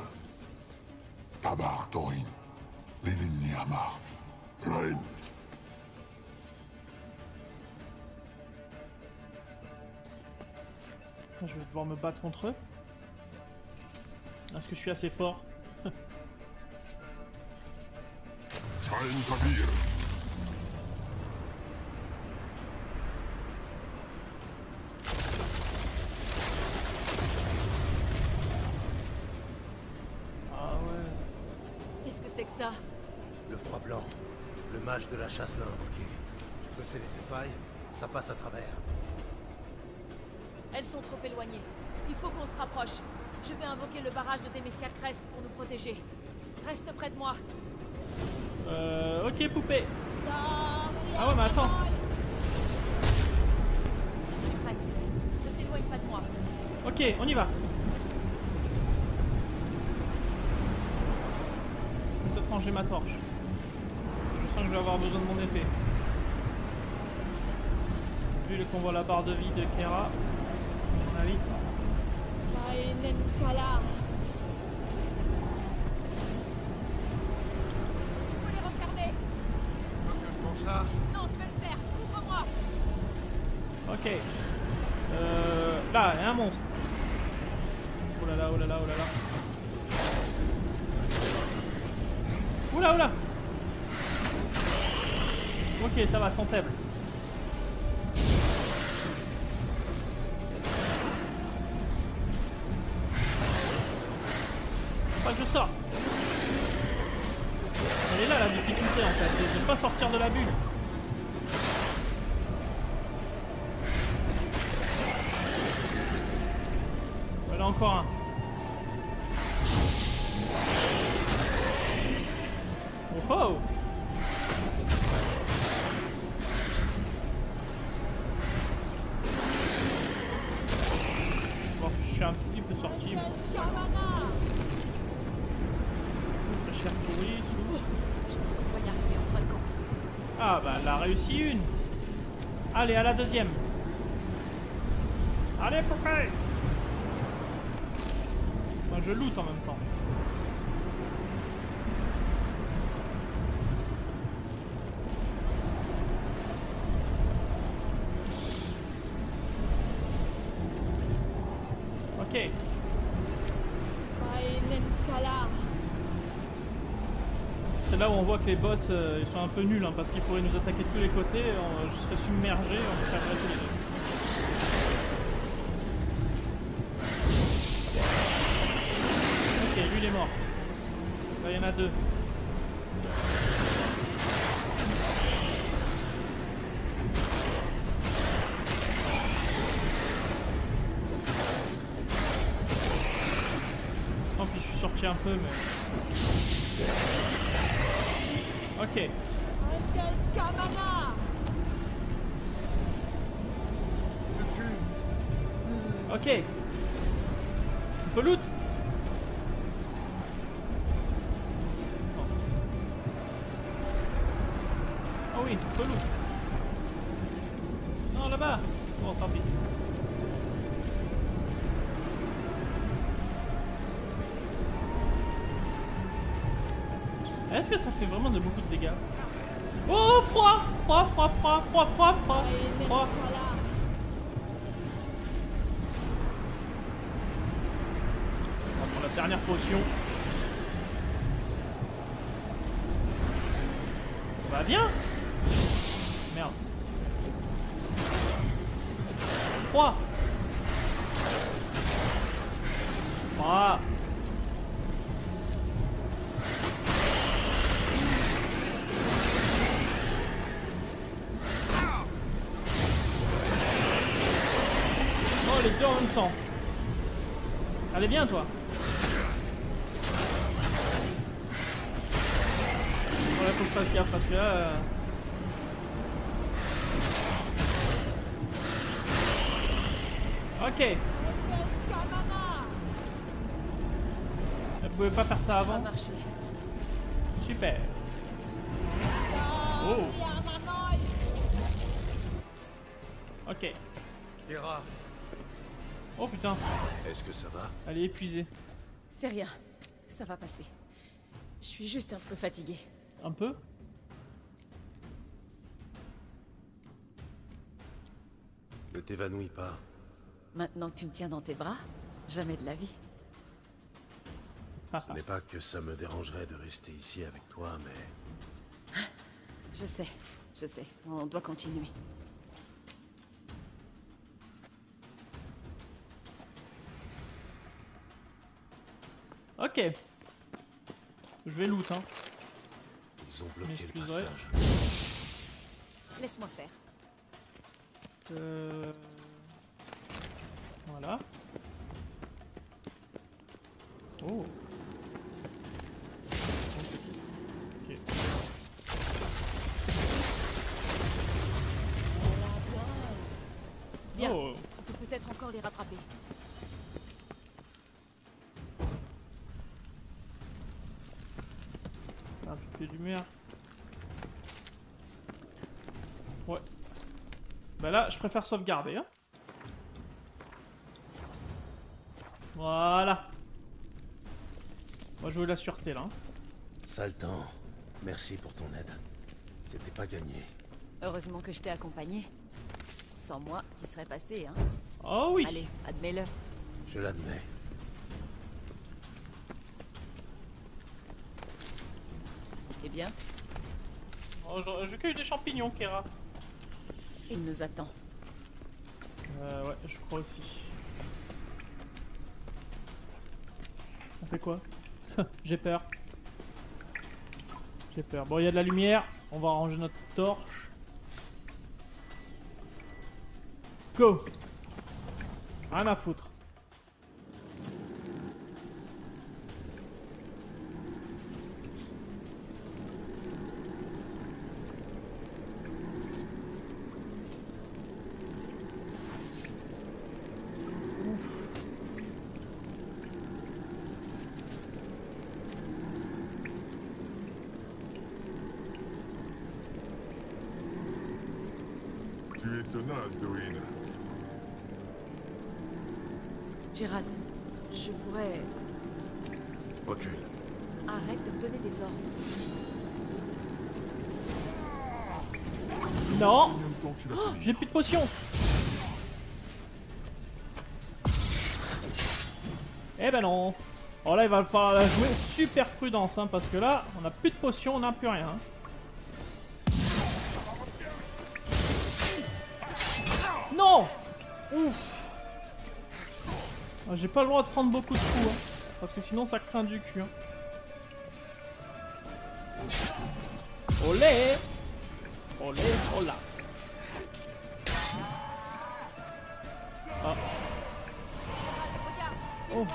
Tabar Torin. Lilini Amar. Rain. Je vais devoir me battre contre eux. Est-ce que je suis assez fort? Shain Kabir. Ah ouais. Qu'est-ce que c'est que ça? Le froid blanc. Le mage de la chasse l'a invoqué. Tu peux sceller ses failles, ça passe à travers. Elles sont trop éloignées. Il faut qu'on se rapproche. Je vais invoquer le barrage de Demesia Crest pour nous protéger. Reste près de moi. Ok, poupée. Ah ouais, mais attends. Je suis prête. Ne t'éloigne pas de moi. Ok, on y va. Je vais peut-être ranger ma torche. Je sens que je vais avoir besoin de mon épée. Vu le convoi la barre de vie de Kera, à mon avis. Faut les refermer. Tu veux que je m'en charge? Non, je vais le faire. Ouvre-moi. Ok. Là, il y a un monstre. Oh là là, oh là là, oh là là. Oula, oula. Ok, ça va, sans faible. Faut pas que je sorte. Elle est là la difficulté en fait, c'est de pas sortir de la bulle. Voilà encore un. Oh oh. Bon, je suis un petit peu sorti. Cher pourri, tout. On va y arriver en fin de compte. Ah bah elle a réussi une. Allez, à la deuxième. Allez, poupée. Moi je loot en même temps. Ok. C'est là où on voit que les boss ils sont un peu nuls hein, parce qu'ils pourraient nous attaquer de tous les côtés, je serais submergé, on se perdrait tous les deux. Ok, lui il est mort. Là il y en a deux. Tant pis, je suis sorti un peu mais... Ok. Ok. On peut loot. Ah oui, on peut loot. Non, là-bas. Bon, tant pis. Est-ce que ça fait vraiment de beaucoup de dégâts? Oh, froid! Froid, froid, froid, froid, froid, froid, froid. On va prendre la dernière potion. Ça va bien? Merde. Froid! Froid! Les deux en même temps. Allez bien toi. Voilà, faut que je fasse gaffe parce que là... Ok. Vous pouvez pas faire ça avant. Super. Oh. Ok. Hera. Oh putain. Est-ce que ça va? Elle est épuisée. C'est rien. Ça va passer. Je suis juste un peu fatiguée. Un peu? Ne t'évanouis pas. Maintenant que tu me tiens dans tes bras, jamais de la vie. Ce n'est pas que ça me dérangerait de rester ici avec toi, mais... Je sais. On doit continuer. Ok. Je vais loot, hein. Ils ont bloqué le M'excuserez. passage. Laisse-moi faire. Voilà. Oh. Ok. Bien. Oh. On peut peut-être encore les rattraper. Un peu de lumière. Ouais. Bah là, je préfère sauvegarder. Hein. Voilà. Moi, je veux la sûreté là. Hein. Sale temps. Merci pour ton aide. C'était pas gagné. Heureusement que je t'ai accompagné. Sans moi, t'y serais passé, hein. Oh oui. Allez, admets-le. Je l'admets. Eh bien, Oh, je cueille des champignons, Kera. il nous attend. Ouais, je crois aussi. On fait quoi? J'ai peur. J'ai peur. Bon, il y a de la lumière. On va ranger notre torche. Go! Rien à foutre. Tu es tenace, Doin. Gérald, je pourrais... Recule. Arrête de me donner des ordres. Non! Combien de temps tu l'as Oh, tenu? j'ai plus de potions! Eh ben non! Oh là, il va falloir la jouer super prudence, hein, parce que là, on a plus de potions, on n'a plus rien. Hein. Non! Ouf! Ah, j'ai pas le droit de prendre beaucoup de coups, hein, parce que sinon ça craint du cul. Hein. Olé! Olé, hola! Ah. Oh!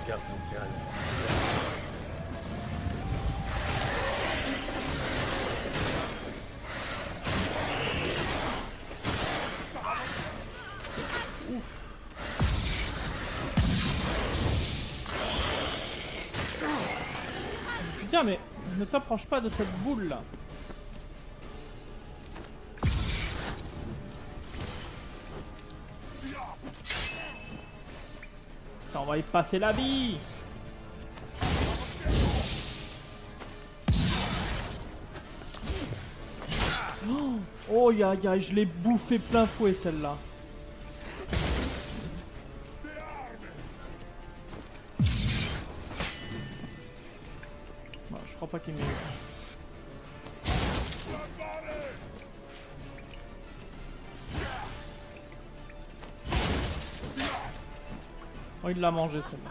Garde ton calme. Putain, mais ne t'approche pas de cette boule là. Putain, on va y passer la vie. Oh, je l'ai bouffé plein fouet celle-là. Bon, je crois pas qu'il mérite. Oh, il l'a mangé celle-là.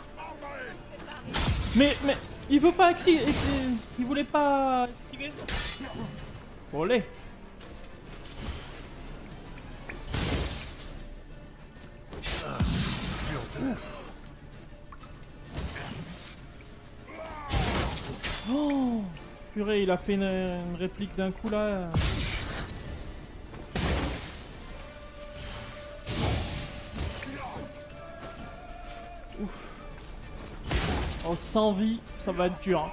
Mais il veut pas il voulait pas esquiver. Olé. Oh purée, il a fait une réplique d'un coup là. Ouf. Oh, sans vie, ça va être dur. Hein.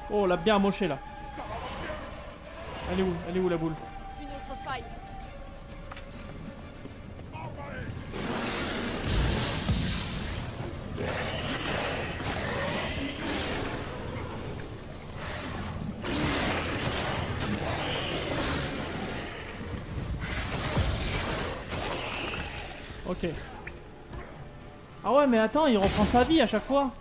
Oh, l'a bien amoché là. Elle est où la boule? Une autre faille. Ok. Ah ouais, mais attends, il reprend sa vie à chaque fois.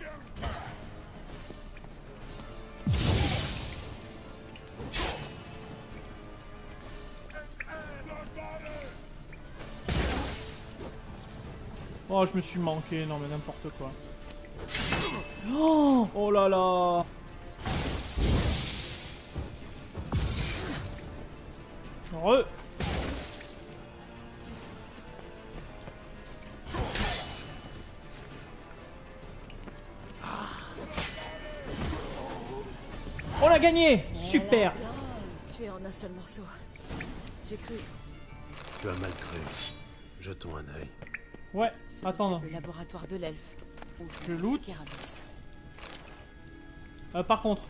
Oh, je me suis manqué, non mais n'importe quoi. Oh, oh là là. Re. On l'a gagné. Super. Tu es en un seul morceau. J'ai cru. Tu as mal cru. Jetons un œil. Ouais, Ce attends. Le laboratoire de l'elfe. Je loot. Kéramis. Par contre,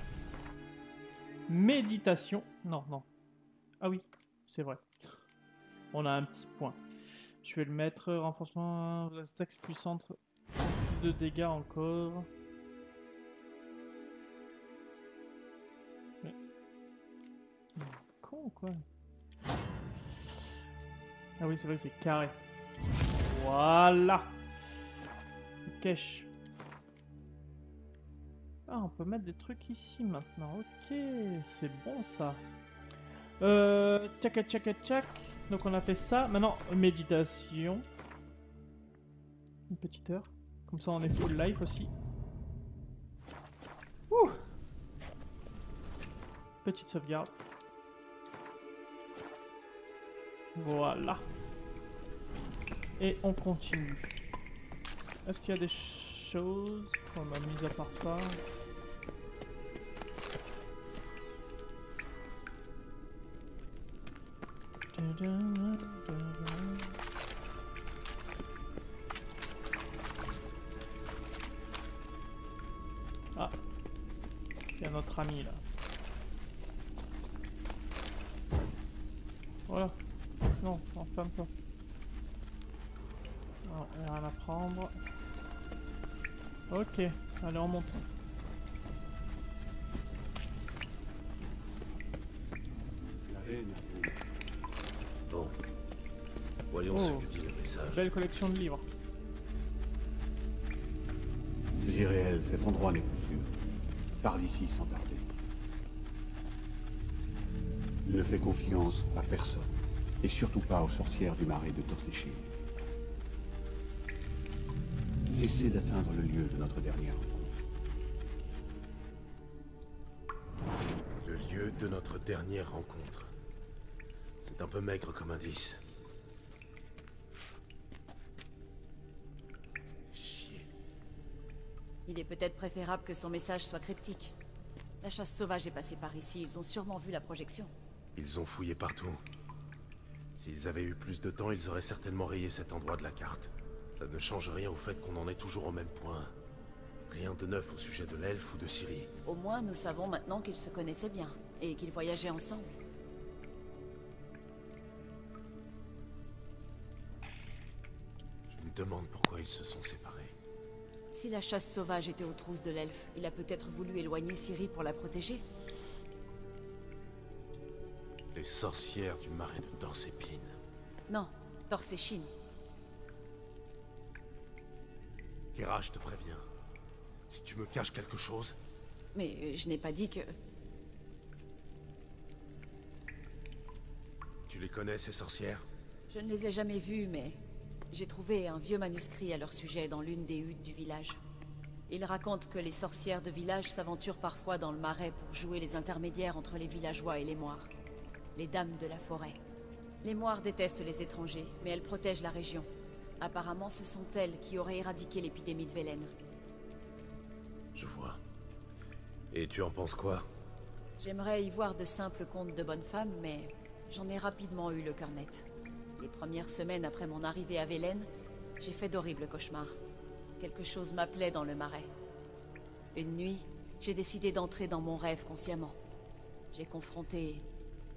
méditation. Non, non. Ah oui, c'est vrai. On a un petit point. Je vais le mettre, renforcement, attaque puissante, plus de dégâts encore. Mais... Con ou quoi? Ah oui, c'est vrai que c'est carré. Voilà. Cache. Ah, on peut mettre des trucs ici maintenant. Ok, c'est bon ça. Tchak tchak tchak. Donc on a fait ça. Maintenant, méditation. Une petite heure. Comme ça on est full life aussi. Ouh. Petite sauvegarde. Voilà. Et on continue. Est-ce qu'il y a des choses qu'on a mis à part ça? Ah, il y a notre ami là. Voilà. Non, ferme-toi. Non, il n'y a rien à prendre. Ok, allez on monte. Bon, voyons ce que dit le message. Belle collection de livres. Ziréel, cet endroit n'est plus sûr. Parle ici sans tarder. Ne fais confiance à personne, et surtout pas aux sorcières du marais de Torséchine. Essaie d'atteindre le lieu de notre dernière rencontre. Le lieu de notre dernière rencontre. C'est un peu maigre comme indice. Chier. Il est peut-être préférable que son message soit cryptique. La chasse sauvage est passée par ici, ils ont sûrement vu la projection. Ils ont fouillé partout. S'ils avaient eu plus de temps, ils auraient certainement rayé cet endroit de la carte. Ça ne change rien au fait qu'on en est toujours au même point. Rien de neuf au sujet de l'elfe ou de Ciri. Au moins, nous savons maintenant qu'ils se connaissaient bien, et qu'ils voyageaient ensemble. Je me demande pourquoi ils se sont séparés. Si la chasse sauvage était aux trousses de l'elfe, il a peut-être voulu éloigner Ciri pour la protéger. Les sorcières du marais de Torsépine. Non, Torséchine. Kera, je te préviens. Si tu me caches quelque chose... Mais je n'ai pas dit que... Tu les connais, ces sorcières? Je ne les ai jamais vues, mais... j'ai trouvé un vieux manuscrit à leur sujet dans l'une des huttes du village. Il raconte que les sorcières de village s'aventurent parfois dans le marais pour jouer les intermédiaires entre les villageois et les moires. Les dames de la forêt. Les moires détestent les étrangers, mais elles protègent la région. Apparemment, ce sont elles qui auraient éradiqué l'épidémie de Velen. Je vois. Et tu en penses quoi? J'aimerais y voir de simples contes de bonnes femmes, mais j'en ai rapidement eu le cœur net. Les premières semaines après mon arrivée à Velen, j'ai fait d'horribles cauchemars. Quelque chose m'appelait dans le marais. Une nuit, j'ai décidé d'entrer dans mon rêve consciemment. J'ai confronté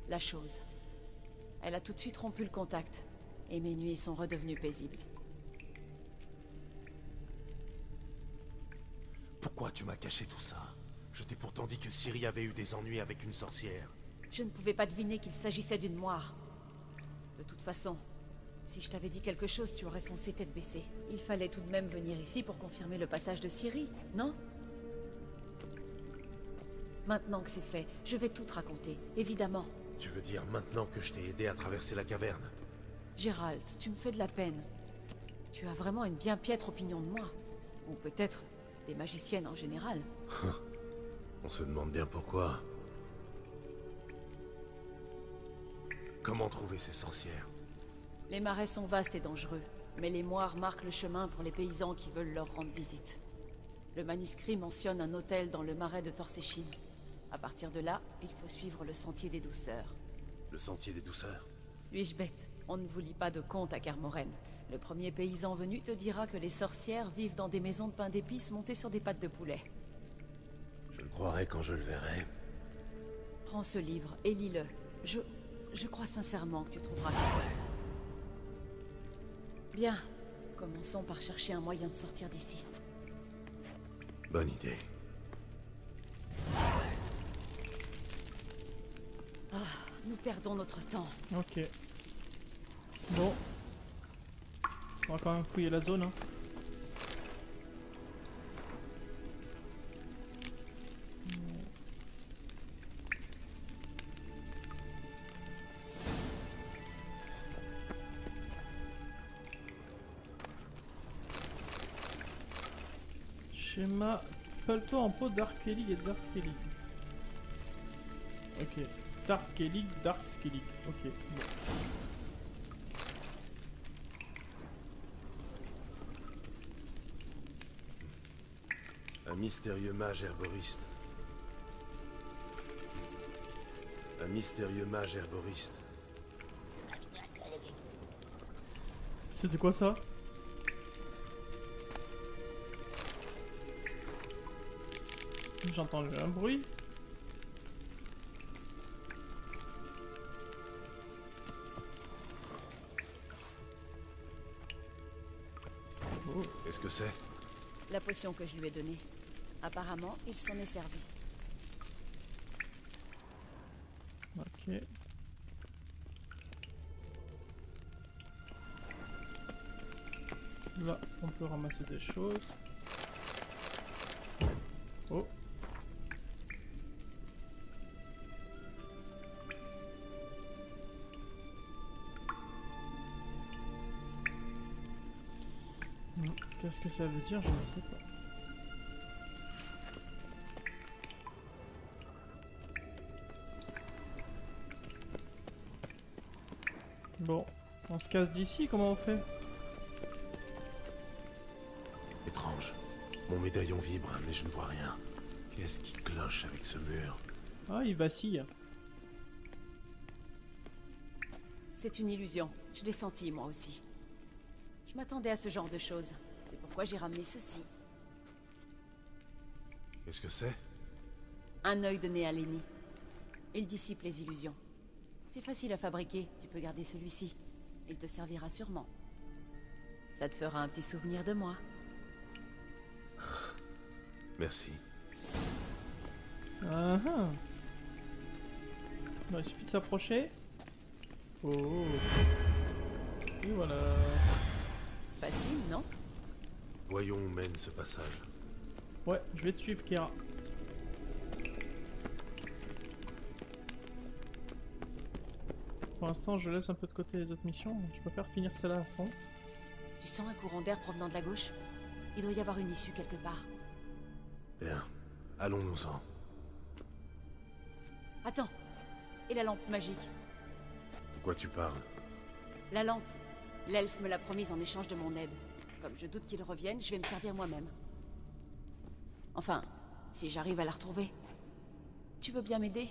la chose. Elle a tout de suite rompu le contact, et mes nuits sont redevenues paisibles. Pourquoi tu m'as caché tout ça? Je t'ai pourtant dit que Ciri avait eu des ennuis avec une sorcière. Je ne pouvais pas deviner qu'il s'agissait d'une moire. De toute façon, si je t'avais dit quelque chose, tu aurais foncé tête baissée. Il fallait tout de même venir ici pour confirmer le passage de Ciri, non? Maintenant que c'est fait, je vais tout te raconter, évidemment. Tu veux dire maintenant que je t'ai aidé à traverser la caverne? Gérald, tu me fais de la peine. Tu as vraiment une bien piètre opinion de moi. Ou peut-être des magiciennes en général. On se demande bien pourquoi. Comment trouver ces sorcières? Les marais sont vastes et dangereux, mais les moires marquent le chemin pour les paysans qui veulent leur rendre visite. Le manuscrit mentionne un hôtel dans le marais de Torséchine. À partir de là, il faut suivre le sentier des douceurs. Le sentier des douceurs? Suis-je bête? On ne vous lit pas de contes à Kermoren. Le premier paysan venu te dira que les sorcières vivent dans des maisons de pain d'épices montées sur des pattes de poulet. Je le croirai quand je le verrai. Prends ce livre et lis-le. Je crois sincèrement que tu trouveras raison. Bien. Commençons par chercher un moyen de sortir d'ici. Bonne idée. Ah, nous perdons notre temps. Ok. Bon. On va quand même fouiller la zone. Hein. Schéma paletot en peau Dark Scalig et Dark Scalig. Ok. Dark Scalig, Dark Scalig. Ok. Bon. Un mystérieux mage herboriste. Un mystérieux mage herboriste. C'était quoi ça? J'ai entendu un bruit. Oh. Qu'est-ce que c'est? La potion que je lui ai donnée. Apparemment, il s'en est servi. Ok. Là, on peut ramasser des choses. Oh. Qu'est-ce que ça veut dire? Je ne sais pas. Bon, on se casse d'ici, comment on fait? Étrange. Mon médaillon vibre, mais je ne vois rien. Qu'est-ce qui cloche avec ce mur? Ah, il vacille. C'est une illusion. Je l'ai senti, moi aussi. Je m'attendais à ce genre de choses. C'est pourquoi j'ai ramené ceci. Qu'est-ce que c'est? Un œil de Néalénie. Il dissipe les illusions. C'est facile à fabriquer. Tu peux garder celui-ci. Il te servira sûrement. Ça te fera un petit souvenir de moi. Merci. Ah ah. Bon, il suffit de s'approcher. Oh. Et voilà. Facile, non? Voyons où mène ce passage. Ouais, je vais te suivre, Kira. Pour l'instant, je laisse un peu de côté les autres missions. Je préfère finir celle-là à fond. Tu sens un courant d'air provenant de la gauche? Il doit y avoir une issue quelque part. Bien, allons-nous-en. Attends. Et la lampe magique? De quoi tu parles? La lampe. L'elfe me l'a promise en échange de mon aide. Comme je doute qu'il revienne, je vais me servir moi-même. Enfin, si j'arrive à la retrouver. Tu veux bien m'aider?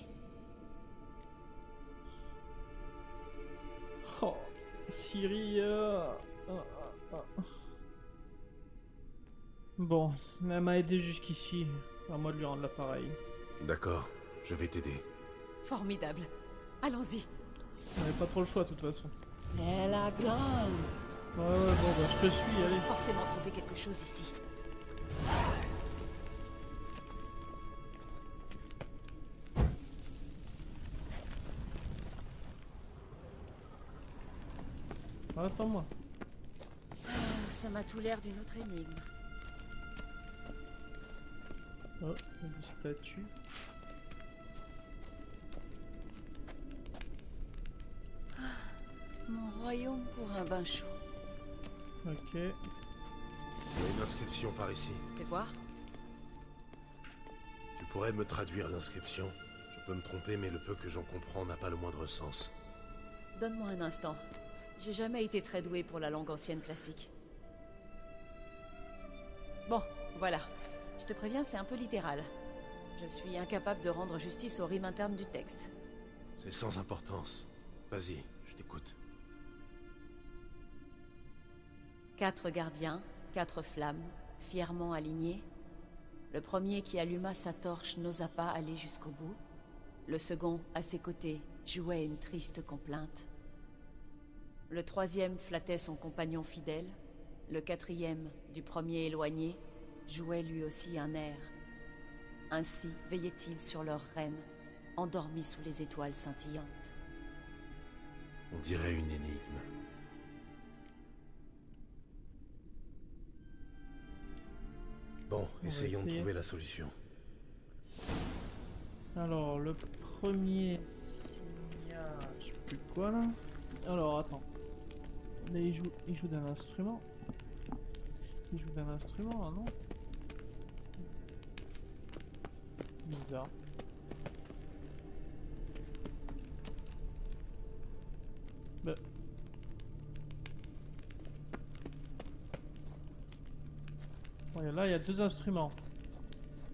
Oh, Ciri. Bon, elle m'a aidé jusqu'ici. À moi de lui rendre l'appareil. D'accord, je vais t'aider. Formidable. Allons-y. On n'avait pas trop le choix de toute façon. Mais la grande. Ouais, bon, bah, je te suis, allez. Forcément trouver quelque chose ici. Attends-moi. Ah, ça m'a tout l'air d'une autre énigme. Oh, une statue. Mon royaume pour un bain chaud. Ok. Il y a une inscription par ici. Fais voir. Tu pourrais me traduire l'inscription? Je peux me tromper, mais le peu que j'en comprends n'a pas le moindre sens. Donne-moi un instant. J'ai jamais été très douée pour la langue ancienne classique. Bon, voilà. Je te préviens, c'est un peu littéral. Je suis incapable de rendre justice aux rimes internes du texte. C'est sans importance. Vas-y, je t'écoute. 4 gardiens, 4 flammes, fièrement alignés. Le premier qui alluma sa torche n'osa pas aller jusqu'au bout. Le second, à ses côtés, jouait une triste complainte. Le troisième flattait son compagnon fidèle. Le quatrième, du premier éloigné, jouait lui aussi un air. Ainsi veillait-il sur leur reine, endormie sous les étoiles scintillantes. On dirait une énigme. Bon, essayons de trouver la solution. Alors, le premier signal... Je sais plus quoi là. Alors, attends. Là, il joue d'un instrument. Il joue d'un instrument, là, non? Bizarre. Bah. Ouais, là, il y a deux instruments.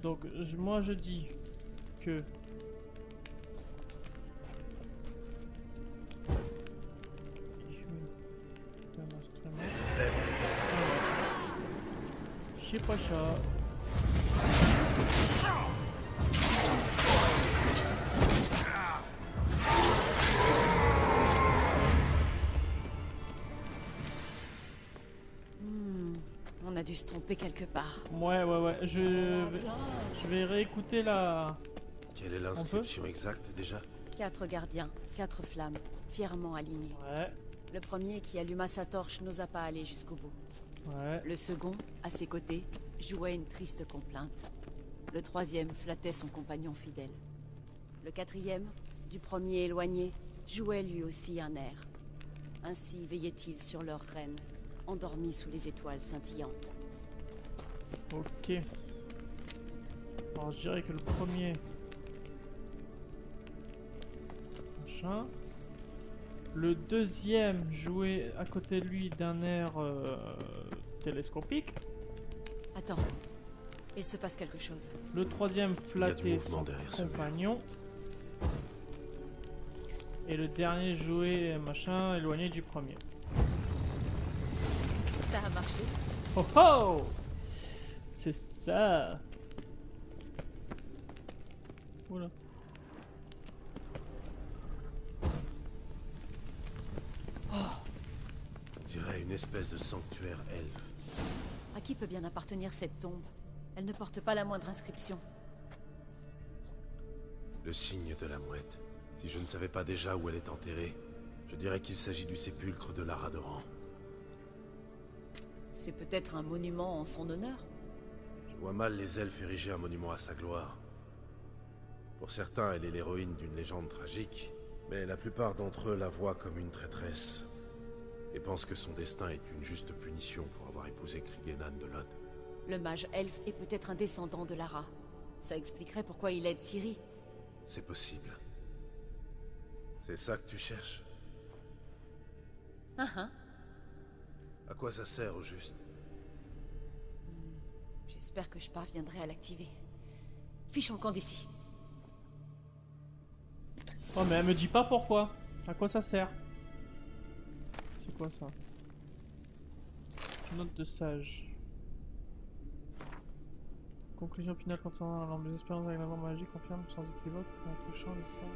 Donc, moi, je dis que... Il joue d'un instrument. Je sais pas ça. On a dû se tromper quelque part. Ouais. Je vais réécouter la... Quelle est l'inscription exacte déjà? 4 gardiens, 4 flammes, fièrement alignées. Ouais. Le premier qui alluma sa torche n'osa pas aller jusqu'au bout. Ouais. Le second, à ses côtés, jouait une triste complainte. Le troisième flattait son compagnon fidèle. Le quatrième, du premier éloigné, jouait lui aussi un air. Ainsi veillait-il sur leur reine, endormie sous les étoiles scintillantes. Ok. Alors je dirais que le premier... Machin. Le deuxième jouait à côté de lui d'un air télescopique. Attends, il se passe quelque chose. Le troisième flattait son compagnon. Et le dernier jouait machin éloigné du premier. Ça a marché. Oh oh! C'est ça! Oula. On dirait une espèce de sanctuaire elfe. À qui peut bien appartenir cette tombe? Elle ne porte pas la moindre inscription. Le signe de la mouette. Si je ne savais pas déjà où elle est enterrée, je dirais qu'il s'agit du sépulcre de Lara Doran. C'est peut-être un monument en son honneur? Je vois mal les elfes ériger un monument à sa gloire. Pour certains, elle est l'héroïne d'une légende tragique, mais la plupart d'entre eux la voient comme une traîtresse et pensent que son destin est une juste punition pour avoir épousé Krigenan de Lod. Le mage elfe est peut-être un descendant de Lara. Ça expliquerait pourquoi il aide Ciri. C'est possible. C'est ça que tu cherches? À quoi ça sert au juste? J'espère que je parviendrai à l'activer. Fichons le camp d'ici. Oh mais elle me dit pas pourquoi. À quoi ça sert? C'est quoi ça? Note de sage. Conclusion finale concernant la lampe des espérances avec la lampe magique confirme sans équivoque en touchant le sang.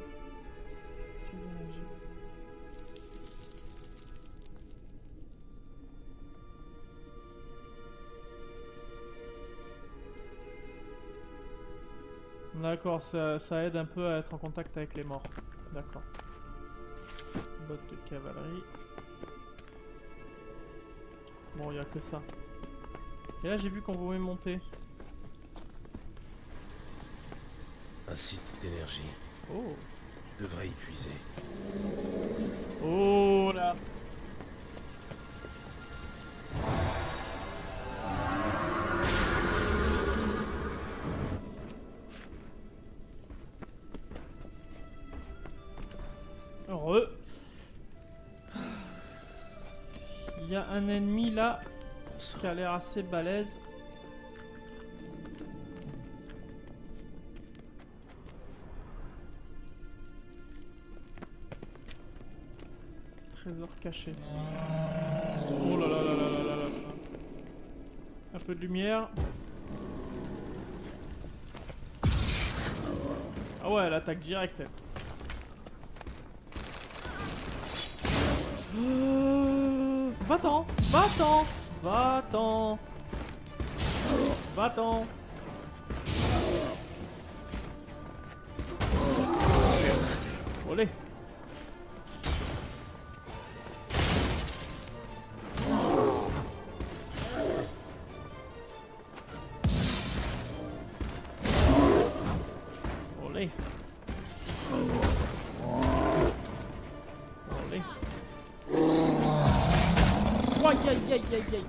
D'accord, ça aide un peu à être en contact avec les morts. D'accord. Botte de cavalerie. Bon, il n'y a que ça. Et là, j'ai vu qu'on pouvait monter. Un site d'énergie. Oh. Je devrais y puiser. Oh là. Heureux. Il y a un ennemi là qui a l'air assez balèze. Trésor caché. Oh là là là là là là là. Un peu de lumière. Ah ouais, elle attaque direct. Elle. Va-t'en, va-t'en, va-t'en, va-t'en. Olé. Olé. Olé. Aïe aïe aïe aïe aïe.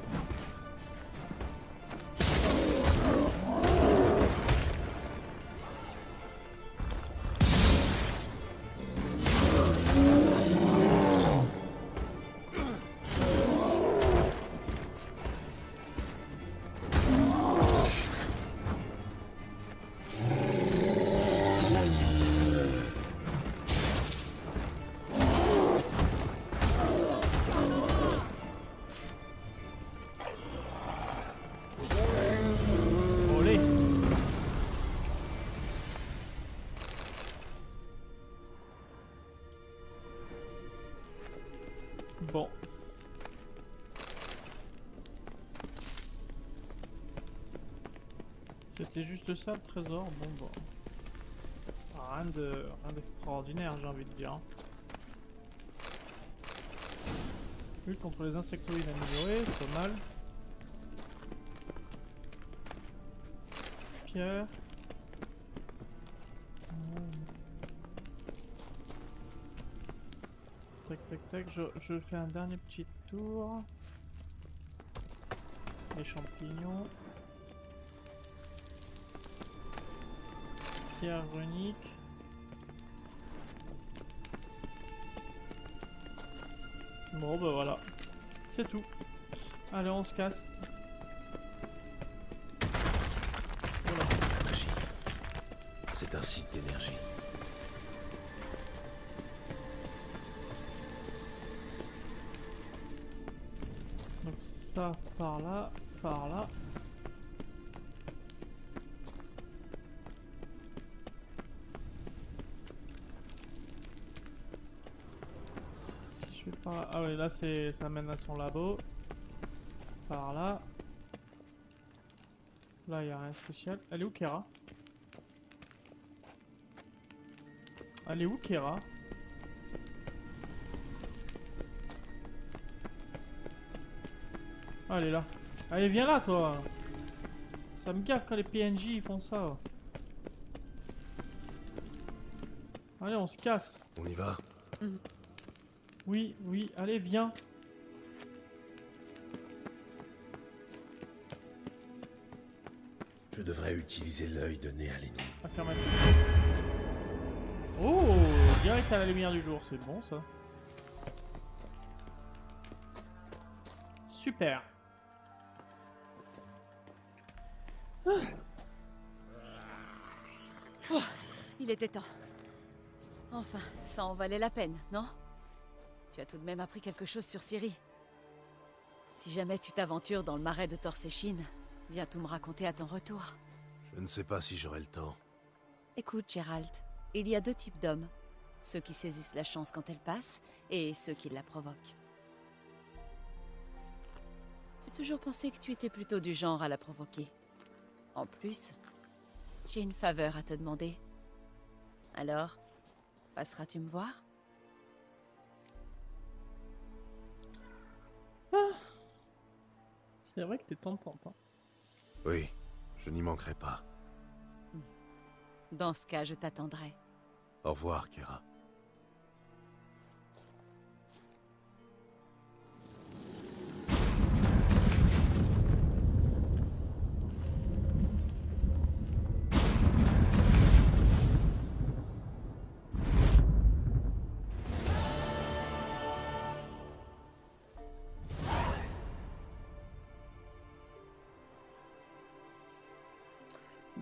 Bon. C'était juste ça le trésor, bon bah. Rien d'extraordinaire j'ai envie de dire. Lutte contre les insectoïdes améliorés, c'est pas mal. Pierre. Tac tac tac, je fais un dernier petit tour. Les champignons. Pierre runique. Bon bah voilà, c'est tout. Allez on se casse. Voilà. C'est un site d'énergie. Donc ça par là, par là. Si je vais par là, ah oui là c'est ça mène à son labo. Par là. Là il n'y a rien de spécial. Elle est où Kera? Elle est où Kera? Ah, elle est là. Allez, viens là, toi. Ça me gaffe quand les PNJ ils font ça. Allez, on se casse. On y va? Oui, oui, allez, viens. Je devrais utiliser l'œil de Néalénie. Affirmatif. Oh, direct à la lumière du jour, c'est bon ça. Super. Oh, il était temps. Enfin, ça en valait la peine, non? Tu as tout de même appris quelque chose sur Ciri. Si jamais tu t'aventures dans le marais de Torséchine, viens tout me raconter à ton retour. Je ne sais pas si j'aurai le temps. Écoute, Geralt, il y a deux types d'hommes. Ceux qui saisissent la chance quand elle passe, et ceux qui la provoquent. J'ai toujours pensé que tu étais plutôt du genre à la provoquer. En plus, j'ai une faveur à te demander. Alors, passeras-tu me voir? Ah. C'est vrai que t'es tentante, hein. Oui, je n'y manquerai pas. Dans ce cas, je t'attendrai. Au revoir, Kera.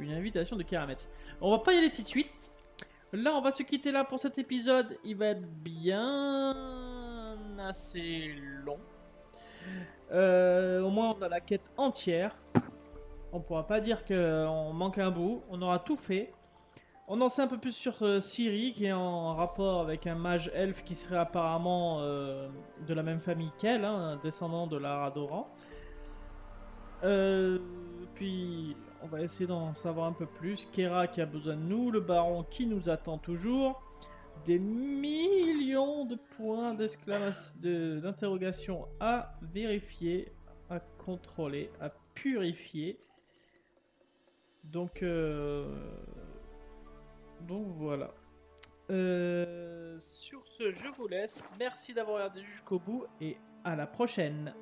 Une invitation de Keramet. On va pas y aller tout de suite. Là, on va se quitter là pour cet épisode. Il va être bien assez long. Au moins, on a la quête entière. On pourra pas dire qu'on manque un bout. On aura tout fait. On en sait un peu plus sur Ciri, qui est en rapport avec un mage elfe qui serait apparemment de la même famille qu'elle, hein, un descendant de Lara Doran. Puis on va essayer d'en savoir un peu plus. Kera qui a besoin de nous, le baron qui nous attend toujours. Des millions de points d'interrogation à vérifier, à contrôler, à purifier. Donc voilà. Sur ce, je vous laisse. Merci d'avoir regardé jusqu'au bout et à la prochaine.